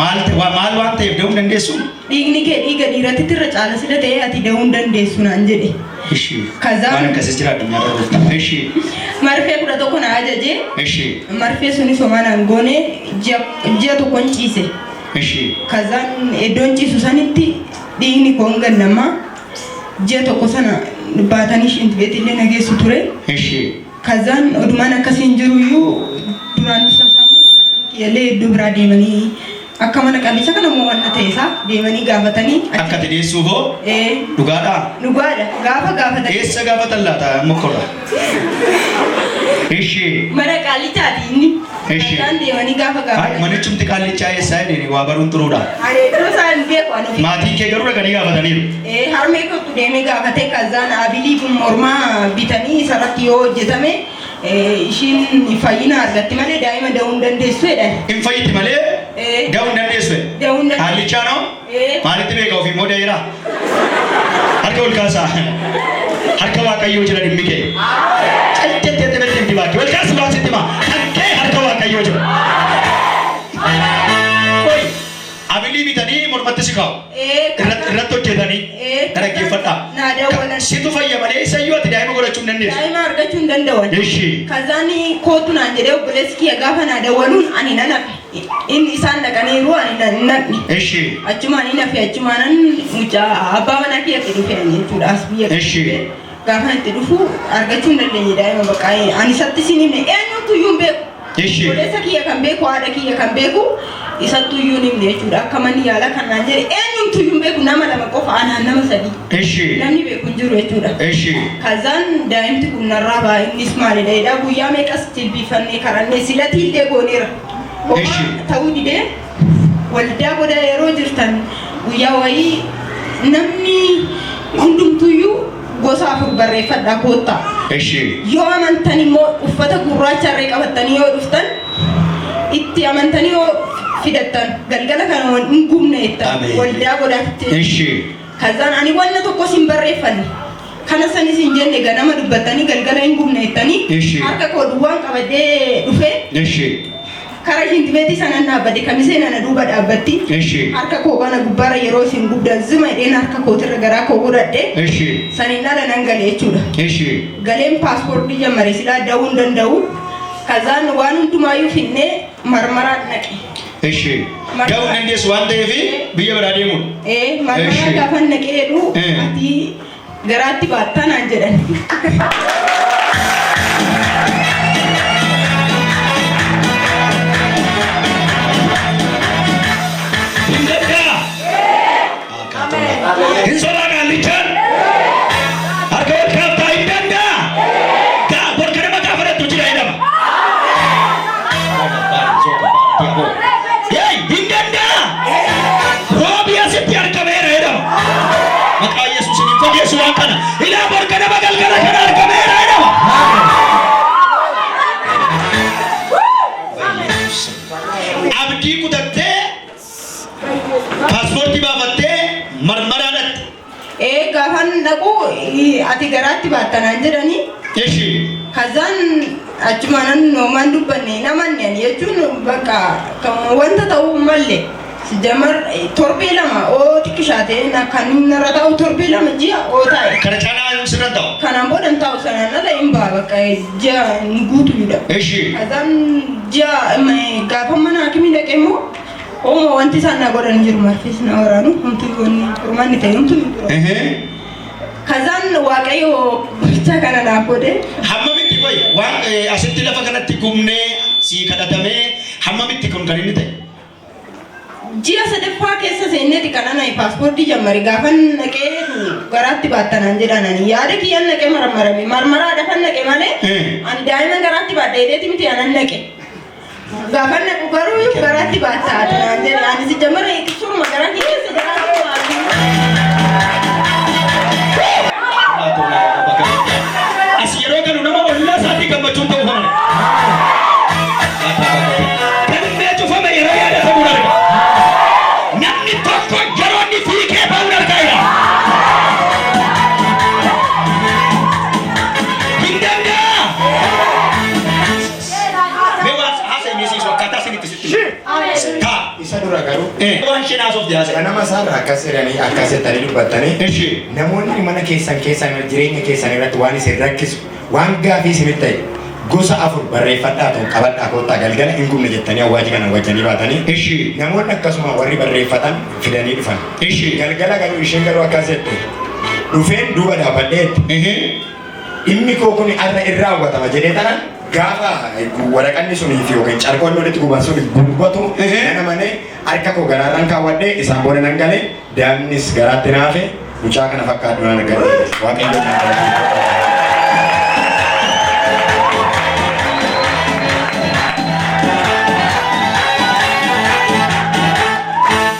Maal waan ta'eef da'uu hin dandeessu? Dhiigni kee dhiiga dhiiraatti irra caala silatee ati da'uu hin dandeessu naan jedhe. Ishee. Waan akkasii jira addunyaa irratti. Ishee. Marfee 11 na ajaje. Ishee. Marfee suni somaan goone ji'a tokkon ciise. Ishee. Kazaan iddoon ciisu sanitti dhiigni koon gannama ji'a tokko sana baatanii shintibeetillee nageessu ture. Ishee. Kazaan odumaan akkasiin jiruyyuu duraan isa sammuu maatiin kiyyallee iddoo biraa deemanii akka mana qallicha kana moo wanna ta'esaa deemanii gaafatanii. Akka ati deessuuf hoo? Dhugaadhaa? Dhugaadha. Gaafatanii. Eessa gaafatan laata mokkorra? Ishee. Mana qallichaati inni. Ishee. Kazaan deemanii gaafatanii. Manichumti qallichaa eessaa jedhanii waa baruun turuudha. Areedoo isaan beeku ani ofii. Maatii kee garuu dhaqanii gaafataniiru. Harmee kottu deemee gaafatee kazaan abilii mormaa bitanii isarratti yoo hojjetame ishiin fayyina argatti malee daa'ima da'uu hin dandeessu jedhan. Hin fayyitti malee da'uu hin dandeessu. Da'uu hin dandeessu. Qallichaa noo? Maalitti beeka ofii immoo da'eera? Harka ol kaasaa. Harka waaqayyoo jira dhimmi kee. Caljettee xibatti hin dibaatti. Wal kaasu baasitti himaa. Harka waaqayyoo jira. Abilii bitanii mormatti si kaa'u. Irratti hojjetanii. Dhaggeeffadhaa. Situ fayya malee isayyuu ati daa'ima godhachuu hin dandeessu. Daa'ima argachuu hin danda'an. Ishee. Kazaan kootu naan jedhee obboleessi kiyya gaafa naa dawwaluun ani nan hafe. Inni isaan dhaqaniiru ani nan naqni. Ishee. Achumaan hin hafe achumaanan mucaa abbaa manaa kiyyatti dhufe jechuudha as biyya. Ishee. Gaafa itti dhufu argachuu hin dandeenye daa'ima baqaa'ee ani isatti siin himne eenyutu iyyuu hin beeku. Ishee. Obboleessa kiyya kan beeku haadha kiyya kan beeku. Isattu iyyuu hin himne jechuudha akka manni yaalaa kanaan jedhe eenyumtu iyyuu hin beeku nama lama qofa anaan nama sadii. Ishee. Namni beeku hin jiru jechuudha. Ishee. Kazaan daa'imti kun narraa ba'a innis maalidha jedhaa guyyaa meeqas jilbiifannee karannee silatiillee gooneera. Ishee. Ta'uu didee waldaa goda yeroo jirtan guyyaa wayii namni hundumtuyyuu gosa afur barreeffadhaa koottaa. Ishee. Yoo amantan immoo uffata gurraacha irree qabattanii yoo dhuftan itti amantanii yoo fidattan galgala kana hin gubne jettan waldaa godhaatti. Ishee. Kazaan ani wanna tokko sin barreeffanne kana sanis hin jenne ganama dubbattanii galgala hin gubne jettanii harka koo duwwaan qabadee dhufe. Ishee. Kara shintibeetii sanaan dhaabbate kamisee nana duuba dhaabbatti. Ishee. Harka koo kana gubbaarra yeroo isin gubdan zima hidheen harka kootirra garaa koo godhadhe. Ishee. Saniin ala nan galee jechuudha. Ishee. Galeen paaspoortii jammare silaa da'uu hin danda'u. Kazaan waan hundumaayyuu finnee marmaraan naqe. Ishee. Da'uu hin dandeessu waan ta'eef biyya biraa deemuun. Marmaraa gaafa naqee jedhu ati garaatti baattaa naan jedhan. Hin sodaa qaallichaan. Harka ol kaaftaa hin danda'a. Borka nama gaafatattu jira jedhama. Hin danda'a. Roobi asitti argameera jedhama. Maqaa Yesuusiin hin geessu waan kana. Ilaa borga nama galgala kana argameera jedhama. Abdii kutattee paaspoortii baafattee marmaraadhaatti. Gaafan dhaqu ati garaatti baattanaan jedhanii. Eshi. Kazaan achumaan noomaan dubbanne namanne jechuun bakka wanta ta'uu malee. Jamar torbee lama oo xiqqishaatee kan narra ta'u torbee lama ji'a oo ta'e. Kana caalaa sirra ta'u. Kanaan boodan ta'u sanaan ala hin baa bakka ji'a guutuudha. Eshi. Kazaan ji'a gaafa mana hakimii dhaqee immoo oomo wanti isaan na godhan jiru marfis na waraanu humti wanni furmaanni ta'e humti kazaan waaqayyo bulchaa kana naaf godhe. Hammamitti qoy waan asitti lafa kanatti gumnee sii kadhatamee hammamitti kun kan inni ta'e. Ji'a sadaffaa keessa seenneeti kanana paaspoortii jammari gaafan naqee garaatti baattanaan jedhanani yaada kiyyaan naqee marmaraa dafan naqe malee ani daa'ima garaatti baadheedeeti miti anan naqe. Gaafan naqu garuu garaatti baattaa tanaan jedhe ani si jammara surma garaa keessa jiraatu as yeroo galu nama ollaa isaatii gammachuun ta'uu kana. Galmee cufame yeroo yaadatamu darga. Namni tokko yeroonni fiigee ba'uun argaa jira. Hin danda'a. Mee waan haasa'e miisiisu akkaataa isinitti sitti. Taa. Isa dura garuu. Waan shinaas of dhiyaase. Ganama isaarraa akkas jedhanii akkas jettanii dubbattanii namoonni mana keessan jireenya keessan irratti waan isin rakkisu waan gaafii isinitti ta'e gosa afur barreeffadhaa ta'u qabadhaa koottaa galgala hin gubne jettanii awwaaji kana wajjanii baatanii namoonni akkasuma warri barreeffatan fidanii dhufan. Galgala garuu isheen garuu akkas jette dhufeen duuba dhaabadheetti dhimmi koo kun arra irraa hawwatama jedhee tanan gaafa waraqanni sunii fi yookiin carqoonni walitti guban sun gubatu nana manee harka koo garaarraan kaawwadhee isaan booda nan galee daa'imnis garaatti naafe mucaa kana fakkaatu naan agarre waaqayyo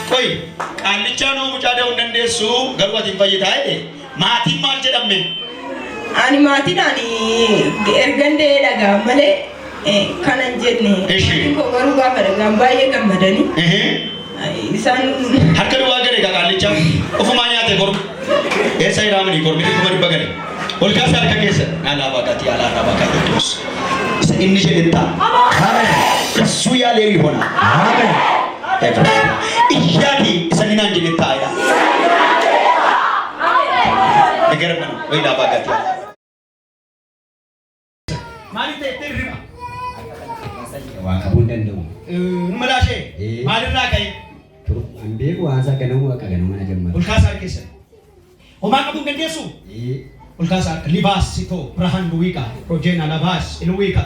Koi qaallichaa noo mucaa da'uu dandeessu garuu ati hin fayyitaa jedhe maatiin maal jedhamne. Ani maatiidhaan ergan ta'ee dhagaa malee kanan jenne. Maatiin koo garuu gaafa dhagaan baay'ee gammadanii. Isaan harka duwwaa gale qaallichaa ofumaa nyaate kormi. Eessa hiraamanii kormi kuma dhibba gale. Ol kaasa harka keessa alaabaa gatii alaabaa baakaatuus. Isa inni jedhe ta'a. Isu yaalee rihoona. Iyyaati isa ninaan jedhe ta'a. Egaa mana wayi alaabaa gatii. Maaliif ta'e riba? Waa qabuun danda'u. Malaashee maalirraa ka'e? An beeku haasaa ganamuu akka ganamana jammata. Ol kaasa harka keessa. Homaa qabuun dandeessu? Ol kaasa harka libaas sitoo Birahaan Luwiiqa Rojeena Labaas Luwiiqa.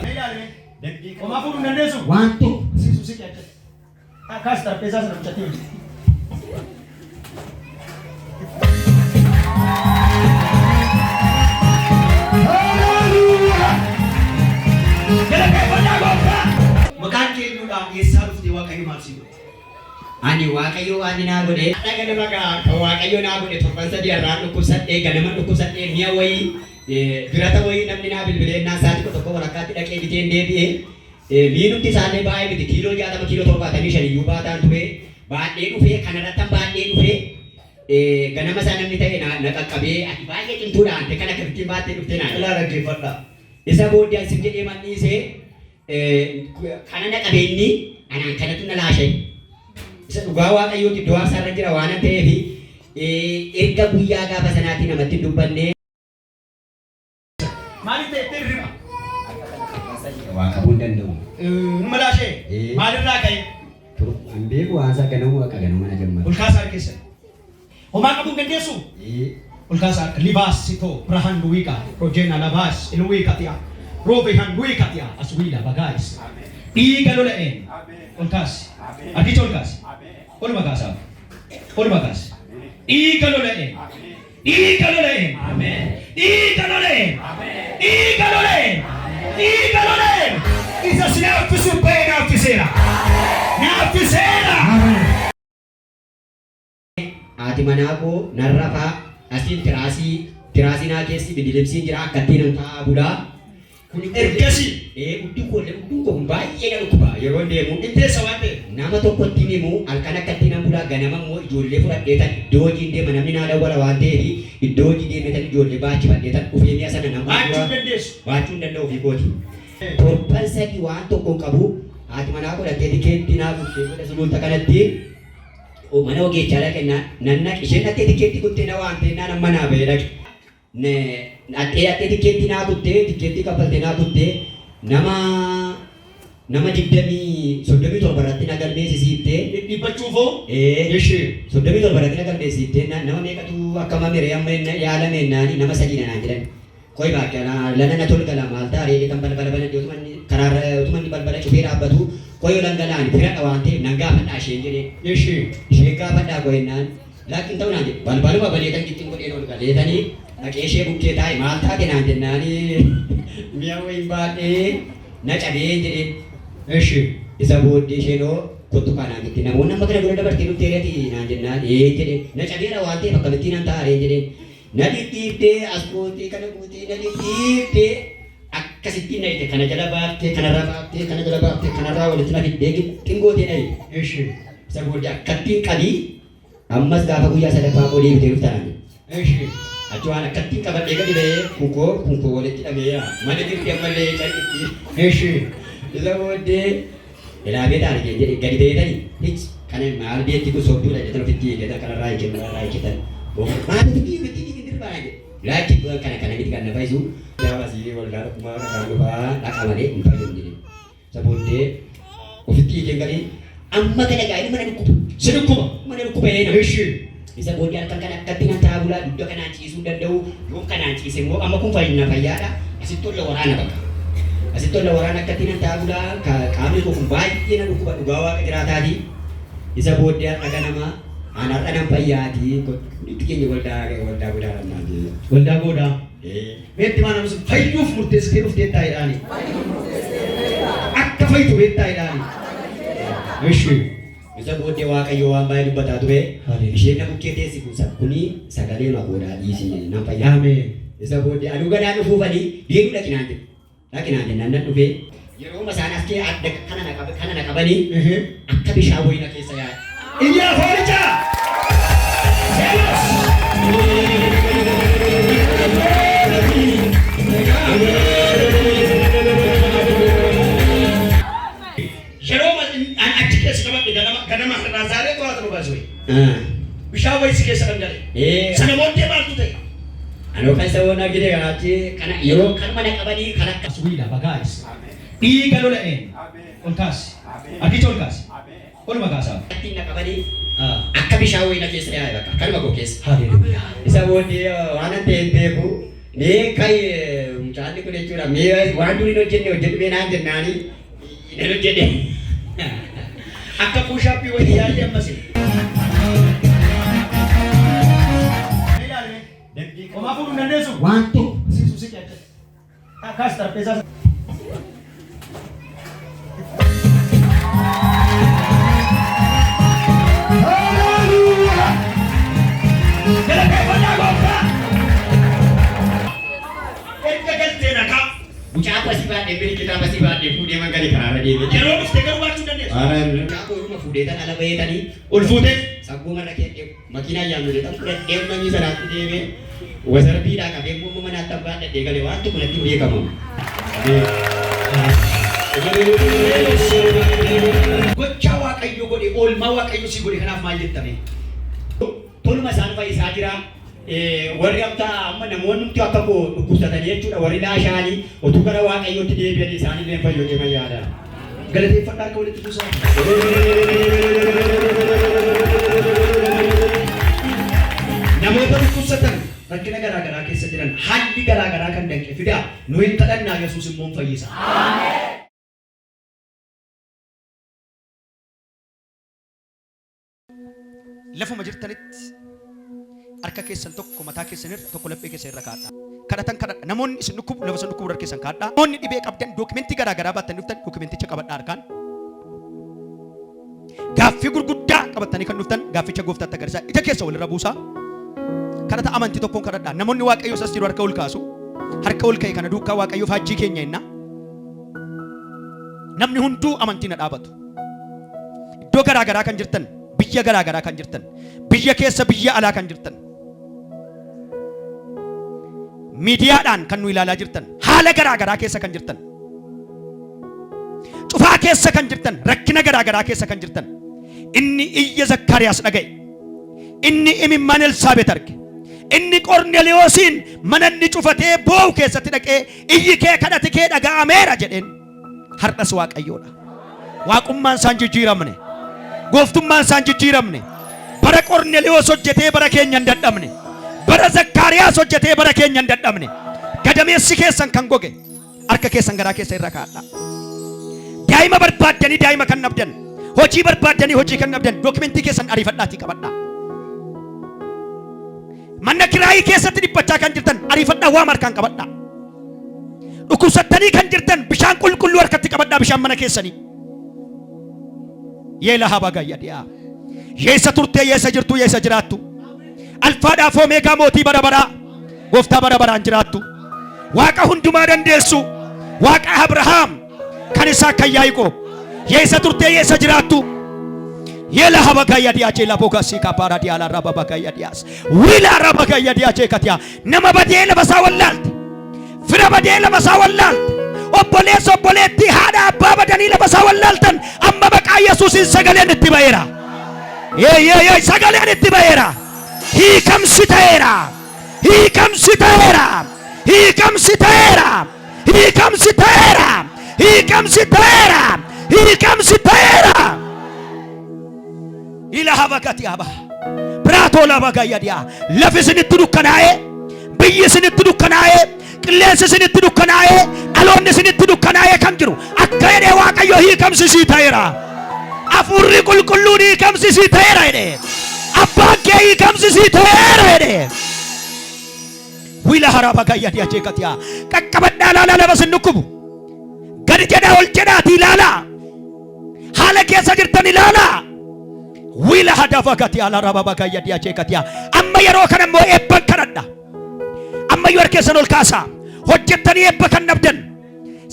Homaa fuudhuun dandeessu? Waan tokko. Siisu si jaatte. Kaas tarpeessaa sana mucatee. Maqaan keenyuudhaan eessaa dhuftee waaqayyo maal si godhe? Ani waaqayyo waan naa godhe dhaga nama ka waaqayyo naa godhe torban sadii irraan dhukkubsadhee ganama dhukkubsadhee mi'a wayii birata wayii namni naa bilbilee naa sa'aatii tokko walakkaatti dhaqee biteen deebi'ee miinumti isaallee baay'ee miti kiiloo 60 kiiloo 75 iyyuu baataan ture baadhee dhufee kanarrattan baadhee dhufee ganama isaa namni ta'e na qaqqabee ati baay'ee cimtuudhaan kan akkattiin baattee dhuftee naa Ilaa dhaggeeffadha. isa booddee asin jedhee manniisee kana na qabeenyi anaan kanatu na laashee isa dhugaa waaqayyooti du'aa isaarra jira waan ta'eef erga guyyaa gaafa sanaatii namatti dubbannee. Maaliif ta'e riba? Waa qabuun danda'u. Malaashee maalirraa ka'e? An beeku haasaa ganamuu akka ganamana jammata. Ol kaasa harka keessa. Homaa qabuun dandeessu? Ol kaasa harka libaas sitoo Birahaan Luwiiqa Rojeena Labaas Luwiiqa ti'a. Roobehan Luwiiqa ti'a as wiila bagaayis. Dhiiga lola'een. Ol kaasi. Harkicha ol kaasi. Oluma kaasaaf. Oluma kaasi. Dhiiga lola'een. Dhiiga lola'een. Dhiiga lola'een. Dhiiga lola'een. Dhiiga lola'een. Isa si naaffisu ba'ee naaffiseera. Naaffiseera. Haati manaa koo narrafaa asiin tiraasii naa keessi bidilibsiin jira akkattiin an taa'aa bulaa. Kun Ergasii udduun kun baay'ee na dhukkuba yeroo deemu. inteessa waan ta'eef Nama tokkotti himu halkan akkattiin an bulaa ganama immoo ijoollee fudhadheetan iddoo hojii deema namni naa dawwala waan ta'eef iddoo hojii deemetan ijoollee baachifadheetan dhufee mi'a sana nama baachuu dandeessu. baachuu hin danda'u ofii kooti. Torban sadii waan tokko hin qabu haati manaa godhattee tikeettii naa guuttee godha sululta kanatti mana ogeechaa dhaqe nanna isheen dhattee tikeettii guuttee na waan ta'e naa nama naa ba'ee dhaqe. Dhattee tikeettii naa guuttee tikeettii kaffaltee naa guuttee nama 37 irratti na galmeessisiiftee Dhibbachuufoo ishee 37 irratti na galmeessisiiftee nama meeqatu akka mamire amma yaalame naani nama 3 naan jedhan. Koi baakana lana na tol gala maal taaree kan balbala bana dhiyoo tumanni karaarra tumanni balbala cufee dhaabbatu koyo langalaan fira dhawaan ta'e nan gaafadhaa isheen jedhee ishee gaafadhaa koyennaan laakiin ta'u naan jedhe balbaluma baleetan gittiin godheen ol galeetanii dhaqee ishee bukkee taa'e maal taate naan jennaanii mi'a wayin baadhee na cabee jedhee isa booddee isheenoo kottu kaanaan gitti namoonni amma kana dura dabartee dhufteereti naan jennaan jedhee na cabeera waan ta'eef akkamittiin nan taa'aree jedhee na dhidhiibdee as gootee kana gootee na dhidhiibdee akkasittiin na hidhe kana jala baaftee kanarraa baaftee kana jala baaftee kanarraa walitti na fiddee gixxiin gootee na hidhe isa booddee akkattiin qabii ammas gaafa guyyaa sadaffaa qoodee bitee dhuftanaan achi waan akkattiin qabadhee gadi ba'ee kunkoo walitti dhabee mana jirti ammallee callitti isa booddee ilaabee taane jedhe gadi ba'eetanii kana maal beekti kun sobduudha jedhan ofitti eeggatan kanarraa eeggetan maaliif bitti dirbaana jedhe laachi kana miti kan na fayyisu jaawasii waldaa dhaquma kan dhufaa dhaqa malee hin fayyadu jedhe isa booddee ofitti eeggen galii amma kana gaa'ee mana dhukkuba isa booddee halkan kan akkatti nan taa'aa bulaa dugda kanaan ciisuu danda'u yoo kanaan ciise immoo amma kun fayyaadha asitti tolla waraana bakka asitti tolla waraana akkatti nan taa'aa bulaa qaamni koo kun baay'ee na dhukkuba dhugaa waaqa jiraataati isa booddee dhaga namaa anarra nan fayyaati itti keenya waldaa godaa ramnaati waldaa goodaa meetti maana musu fayyuuf murteessitee dhuftee taa'edhaani akka fayyitu beektaa'edhaani isa booddee waaqayyo waan baay'ee dubbataa ture isheen na bukkee teessi kun kuni sagalee magoodhaa dhiisii nan fayyaa isa booddee aduu gadaan dhufuufanii deemuu dhaqinaan jennaan nan dhufee yeroo masaan as kee adda kana na qabanii akka bishaan wayina keessa yaa'e. Iyyaa foorichaa! Yeroo achi keessa qabadhe ganama raasaalee qoraatu nu baasuu bishaan wayisi keessa dhangale sana booddee maaltu ta'e? Anoo kan isa woon argite kanaatti kana yeroo kanuma na qabanii kan akka Suwiidha bagaayis dhiiga lola'een ol kaasi argicha ol kaasi oluma kaasaa ittiin na qabanii akka bishaan wayina keessa yaa'e bakka kanuma koo keessa. haleluuyaa Isa booddee waan an ta'e hin beeku mee kai mucaalli kun jechuudha mee waan durii hojjedhu mee naan jennaanii hin hojjedhe. akka puushaappii wayii yaalii ammas homaa fuudhuu hin dandeessu Waan tokko siisu si qeecha akkas tarpeessaa mucaa pasii baadhee biri kitaa pasii baadhee fuudhee magaalii karaarra deemee yeroo dhufte garuu baachuu dandeessu. mucaa kooruma fuudheetan ala baheetanii Ol fuutee saggoo marra kee makiinaa yaamnu jedhan fudhadhee namni sanaatti deemee wasarbiidhaa qabee immoo manaatti abbaan dhadhee galee waan tokko natti beekamu. gochaa waaqayyo godhe oolmaa waaqayyo si godhe kanaaf maal jettame? Toluma isaan fayyisaa jira. Warri amtaa amma namoonni nuti akka koo dhukkubsatanii jechuudha warri laashaanii utuu gara waaqayyootti deebi'anii isaanillee fayyoote mayyaadha. Galateeffadhaa akka walitti buusaa. Namoota dhukkubsatan rakkina garaagaraa keessa jiran haalli garaagaraa kan danqe fidaa nu hin kadhannaa Yesuus immoo fayyisa. Lafuma jirtanitti harka keessan tokko mataa keessan irra tokko laphee keessan irra kaadhaa. Kadhatan kadhadha. Namoonni isin dhukkubu lafa isin dhukkubu harka keessan kaadhaa. Namoonni dhibee qabdan dookimentii garaagaraa baatanii dhuftan dookimenticha qabadhaa harkaan. Gaaffii gurguddaa qabatanii kan dhuftan gaafficha gooftaatti agarsiisaa. Ija keessa walirra buusaa. kadhata amantii tokkoon kadhadhaa. Namoonni waaqayyoo sas jiru harka ol kaasu. Harka ol ka'e kana duukaa waaqayyoo faajjii keenya inna. Namni hunduu amantii na dhaabatu. Iddoo garaa garaa kan jirtan, biyya garaa garaa kan jirtan, biyya keessa biyya alaa kan jirtan, miidiyaadhaan kan nu ilaalaa jirtan, haala garaa garaa keessa kan jirtan, cufaa keessa kan jirtan, rakkina garaa garaa keessa kan jirtan, inni iyya Zakkaariyaas dhaga'e, inni imimmaan Elsaabeet arge, inni Qorneelewoosin mana inni cufatee boo'u keessatti dhaqee iyyi kee kadhati kee dhaga'ameera jedheen. Har'as waaqayyoodha. Waaqummaan isaan jijjiiramne, gooftummaan isaan jijjiiramne. Bara Qorneelewoos hojjetee bara keenya hin dadhabne, bara Zakkaariyaas hojjetee bara keenya hin dadhabne. Gadameessi keessan kan goge harka keessan garaa keessa irra kaa'adha. Daa'ima barbaaddanii daa'ima kan nabdan, hojii barbaaddanii hojii kan nabdan, dookimentii keessan ariifadhaatii qabadhaa. Mana kiraayii keessatti dhiphachaa kan jirtan ariifadhaa waa harkaan qabadhaa. Dhukkubsattanii kan jirtan bishaan qulqulluu harkatti qabadhaa, bishaan mana keessanii. Yeela habaga yadiyaa. Yeessa turtee, yeessa jirtu, yeessa jiraattu. Alfaadhaaf Omeegaa mootii bara baraa, gooftaa bara baraan jiraattu. Waaqa hundumaa dandeessu, Waaqa Abrahaam kan isaa kan Yaaqoob. Yeessa turtee, yeessa jiraattu. Yeela habaga yadiyaa jeela bogasii kapaara diyaala raba baga yadiyaas. Wiila raba baga yadiyaa jeekatiyaa. Nama badee lafa isaa wallaalti. Fira badee lafa isaa wallaalti. Obboleessa obboleettii haadha abbaa badanii lafa isaa wallaaltan amma maqaa Yesuusiin sagaleen itti ba'eera. Sagaleen itti ba'eera. Hiikamsi ta'eera. Hiikamsi ta'eera. Hiikamsi ta'eera. Hiikamsi ta'eera. Hiikamsi ta'eera. Hiikamsi ta'eera. Ila habakati haba. Biraatoo laba gayyadiyaa. Lafi isinitti dukkanaa'ee, biyyi isinitti dukkanaa'ee, qilleensi isinitti dukkanaa'ee, dhaloonni isinitti dukkanaa'ee kan jiru akka jedhee Waaqayyo hiikamsisii ta'eera. Hafuurri qulqulluun hiikamsisii ta'eera jedhee. Abbaan kee hiikamsisii ta'eera jedhee. Wiila haraba gayyadiyaa jeekatiyaa. Qaqqabadhaa ilaalaa lafa isin dhukkubu. Gadi jedhaa ol jedhaati ilaalaa. Haala keessa jirtan ilaalaa. Wiila hadafa gati ala raba baga yadiyaa jeekatiyaa. Amma yeroo kana immoo eebban kadhadha. Amma yoo harkeessan ol kaasaa. Hojjettanii eebba kan nabdan.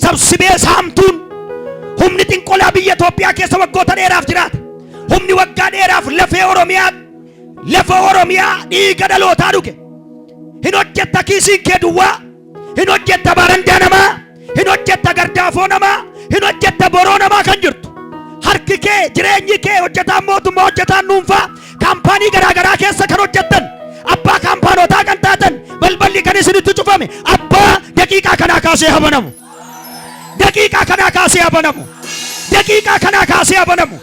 Sabsibee saamtuun humni xinqolaa biyya Itoophiyaa keessa waggoota dheeraaf jiraata. Humni waggaa dheeraaf lafa Oromiyaa dhiiga dhalootaa dhuge. Hin hojjetta kiisiin kee duwwaa. Hin hojjetta barandaa namaa. Hin hojjetta gardaafoo namaa. Hin hojjetta boroo namaa kan jirtu. Harki kee, jireenyi kee, hojjetaan mootummaa, hojjetaan dhuunfaa, kaampaanii garaa garaa keessa kan hojjettan, abbaa kaampaanotaa kan taatan, balballi kan isinitti cufame, abbaa daqiiqaa kanaa kaasee habanamu. Daqiiqaa kanaa kaasee habanamu. Daqiiqaa kanaa kaasee habanamu.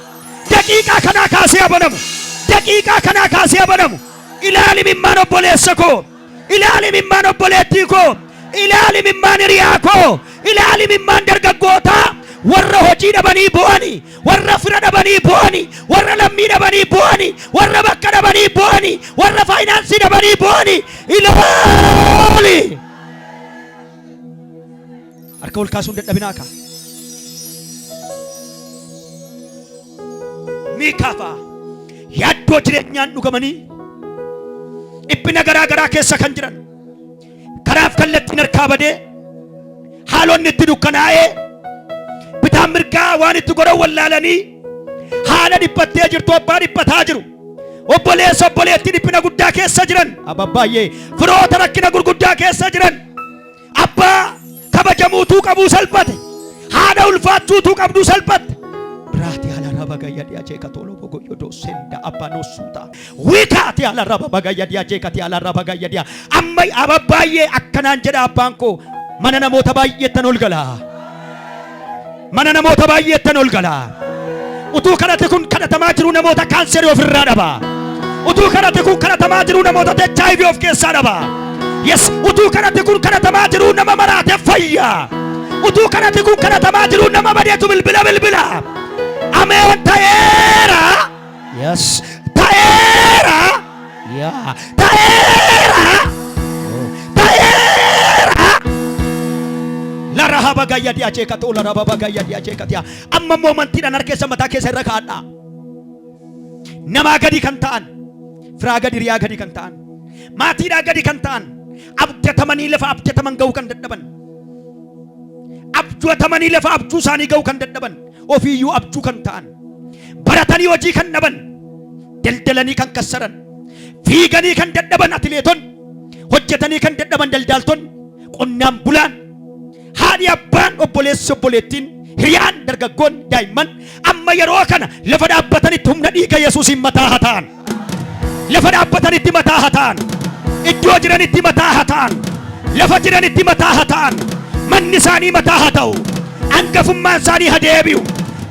Daqiiqaa kanaa kaasee habanamu. Daqiiqaa kanaa kaasee habanamu. Ilaali mimmaan obboleessa koo. Ilaali mimmaan obboleettii koo. Ilaali mimmaan hiriyaa koo. Ilaali mimmaan dargaggootaa. Warra hojii dhabanii bu'anii, warra fira dhabanii bu'anii, warra lammii dhabanii bu'anii, warra bakka dhabanii bu'anii, warra faayinaansii dhabanii bu'anii. Ilaali. Harka ol kaasuun dadhabinaa kaa. Miikaafaa yaaddoo jireenyaan dhugamanii dhiphina garaa garaa keessa kan jiran karaaf kallattiin harkaa badee haalonni itti dukkanaa'ee bitaan mirgaa waan itti godhan wallaalanii haala dhiphattee jirtu abbaa dhiphataa jiru obboleessa obboleettii dhiphina guddaa keessa jiran ababbaayee firoota rakkina gurguddaa keessa jiran abbaa kabajamuutuu qabuu salphate haadha ulfaattuutuu qabduu salphatte biraati haala raba gayyadii ajee katolo bogoyyo doosenda abbaa noosuuta wiikaati haala raba bagayyadii ajee kati haala raba gayyadii amma ababbaayee akkanaan jedha abbaan koo mana namoota baay'eettan ol galaa. Mana namoota baay'eettan ol galaa. Utuu kadhate kun kadhatamaa jiru namoota kaanserii ofirraa dhabaa. Utuu kadhate kun kadhatamaa jiru namoota HIV of keessaa dhabaa. Yes, utuu kadhate kun kadhatamaa jiru nama maraate fayyaa. Utuu kadhate kun kadhatamaa jiru nama badeetu bilbila. Ameen ta'eera. Yes, ta'eera. Yeah, ta'eera. La rahaba gayyadii ajee katoo la rahaba gayyadii ajee katiyaa amma moomantiidhaan harkeessa mataa keessa irra kaadhaa. Namaa gadi kan ta'an, firaa gadi riyaa gadi kan ta'an, maatiidhaa gadi kan ta'an, abdatamanii lafa abdataman ga'uu kan dadhaban, abdatamanii lafa abjuu isaanii ga'uu kan dadhaban, ofiiyyuu abjuu kan ta'an, baratanii hojii kan dhaban, daldalanii kan kassaran, fiiganii kan dadhaban atileeton, hojjetanii kan dadhaban daldaalton, qonnaan bulaan, haadhi abbaan, obboleessi obboleettiin, hiriyaan dargaggoon daa'imman amma yeroo kana lafa dhaabbatanitti humna dhiiga Yesuusiin mataa haa ta'an. Lafa dhaabbatanitti mataa haa ta'an. Iddoo jiranitti mataa haa ta'an. Lafa jiranitti mataa haa ta'an. Manni isaanii mataa haa ta'u. Hangafummaan isaanii haa deebi'u.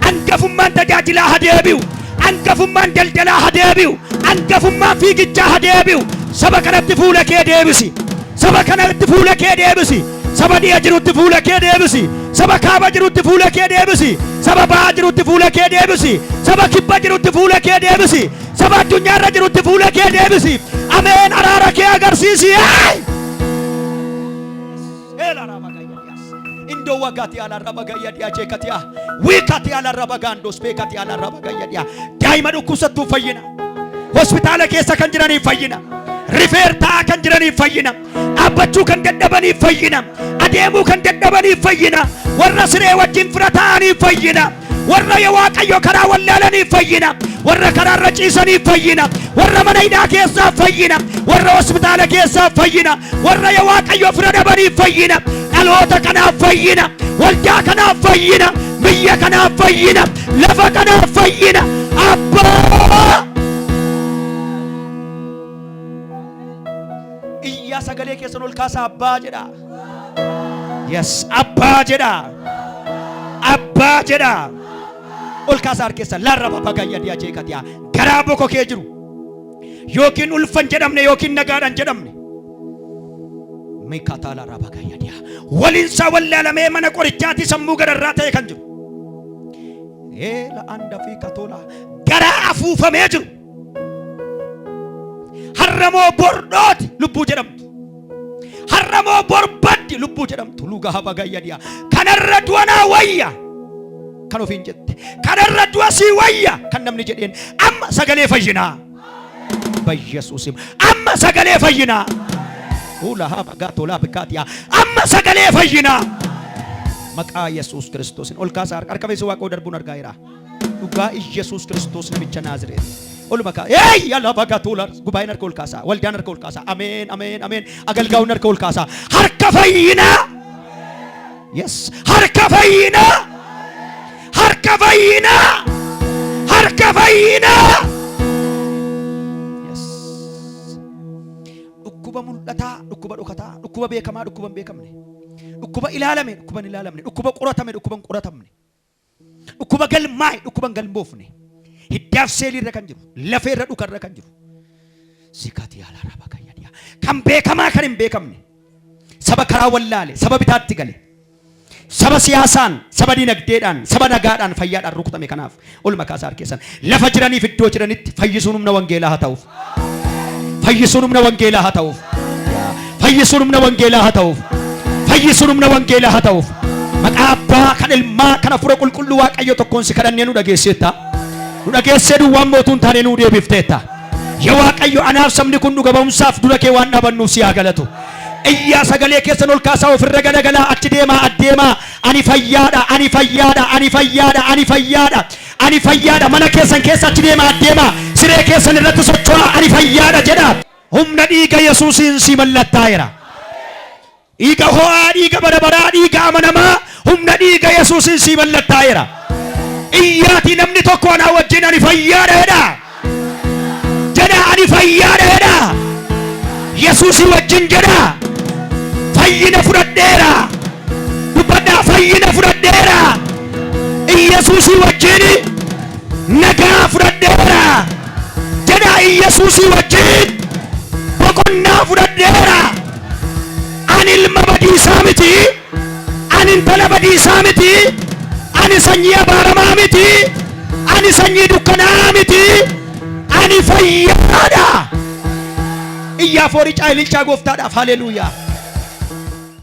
Hangafummaan tajaajilaa haa deebi'u. Hangafummaan daldalaa haa deebi'u. Hangafummaan fiigichaa haa deebi'u. Saba kanatti fuula kee deebisi. Saba kanatti fuula kee deebisi. Saba dhiya jirutti fuula kee deebisi. Saba kaaba jirutti fuula kee deebisi. Saba ba'a jirutti fuula kee deebisi. Saba kibba jirutti fuula kee deebisi. Saba addunyaarra jirutti fuula kee deebisi. Ameen. Araara kee agarsiisi. Indo wagati ala rabagaya dia jekatia. Wikati ala rabagandos pekati ala rabagaya dia. Daima dhukkubsattuu fayyina. Hospitaala keessa kan jiranii fayyina. Rifeertaa kan jiranii fayyina. Dhaabbachuu kan dadhabanii fayyina. Adeemuu kan dadhabanii fayyina. Warra siree wajjin fira ta'anii fayyina. Warra Waaqayyo karaa wallaalanii fayyina. Warra karaarra ciisanii fayyina. Warra mana hidhaa keessaa fayyina. Warra hospitaala keessaa fayyina. Warra Waaqayyo fira dhabanii fayyina. Dhaloota kanaaf fayyina. Waldaa kanaaf fayyina. Biyya kanaaf fayyina. Lafa kanaaf fayyina. Abbaa iyyaa sagalee keessan ol kaasaa abbaa jedha. Yes, abbaa jedha. Abbaa jedha. Ol kaasaa harkeessa larraba bagayya diyaa jeekatiyaa. Garaa boko kee jiru yookiin ulfan jedhamne yookiin nagaadhaan jedhamne mikaataa larraba bagayya diyaa waliinsaa wallaalamee mana qorichaatti sammuu gararraa ta'e kan jiru eela anda fi katoola garaa afuufamee jiru harramoo bordhooti lubbuu jedhamtu harramoo borbaddi lubbuu jedhamtu lugaa bagayya diyaa kanarra du'anaa wayya kan ofiin jette kanarra du'a sii wayya kan namni jedheen amma sagalee fayyinaa bayyesuusim amma sagalee fayyinaa ulaha bagatolaa bikaatiyaa amma sagalee fayyinaa maqaa Yesuus Kiristoosin ol kaasaa harka feesii waaqoo darbuun argaa jira dhugaa Yesuus Kiristoos namicha Naazreet ol makaa yalla bagatolaa gubaa'in harka ol kaasaa waldaan harka ol kaasaa ameen ameen ameen agalgaa'uun harka ol kaasaa harka fayyinaa yes harka fayyinaa harka fayyinaa harka fayyinaa yes dhukkuba mul'ataa dhukkuba dhokataa dhukkuba beekamaa dhukkuba hin beekamne dhukkuba ilaalame dhukkuba hin ilaalamne dhukkuba qoratame dhukkuba hin qoratamne dhukkuba galmaa'e dhukkuba hin galmoofne hiddaaf seelii irra kan jiru lafee irra dhuka irra kan jiru zikatii alaara bakayyadiyaa kan beekamaa kan hin beekamne saba karaa wallaale saba bitaatti gale saba siyaasaan saba dinagdeedhaan saba nagaadhaan fayyaadhaan rukutame kanaaf ol makaasaa harkeessan lafa jiraniif iddoo jiranitti fayyisuun humna wangeelaa haa ta'uuf fayyisuun humna wangeelaa haa ta'uuf fayyisuun humna wangeelaa haa ta'uuf fayyisuun humna wangeelaa haa ta'uuf maqaa abbaa kan ilmaa kan hafuura qulqulluu waaqayyo tokkoon si kadhannee nu dhageesseetta nu dhageessee duwwaan mootuun taanee nu deebifteetta yaa waaqayyo anaaf sabni kun dhuga ba'umsaaf dura kee waan dhaabannuuf si haa galatu iyyaa sagalee keessan ol kaasaa ofirra galagalaa achi deemaa addeemaa ani fayyaadha ani fayyaadha ani fayyaadha ani fayyaadha ani fayyaadha mana keessan keessa achi deemaa addeemaa siree keessan irratti socho'aa ani fayyaadha jedha humna dhiiga Yesuusiin si mallattaa'eera dhiiga ho'aa dhiiga barabaraa dhiiga amanamaa humna dhiiga Yesuusiin si mallattaa'eera iyyaati namni tokko anaa wajjin ani fayyaadha jedha ani fayyaadha jedha Yesuusi wajjin jedha fayyina fudhadheera dubbadhaa fayyina fudhadheera Yesuusi wajjin nagaa fudhadheera jedha Yesuusi wajjin boqonnaa fudhadheera ani ilma badiisaa miti ani intala badiisaa miti ani sanyii abaaramaa miti ani sanyii dukkanaa miti ani fayyaadha iyyaa forii caalilchaa gooftaadhaaf haleluuyaa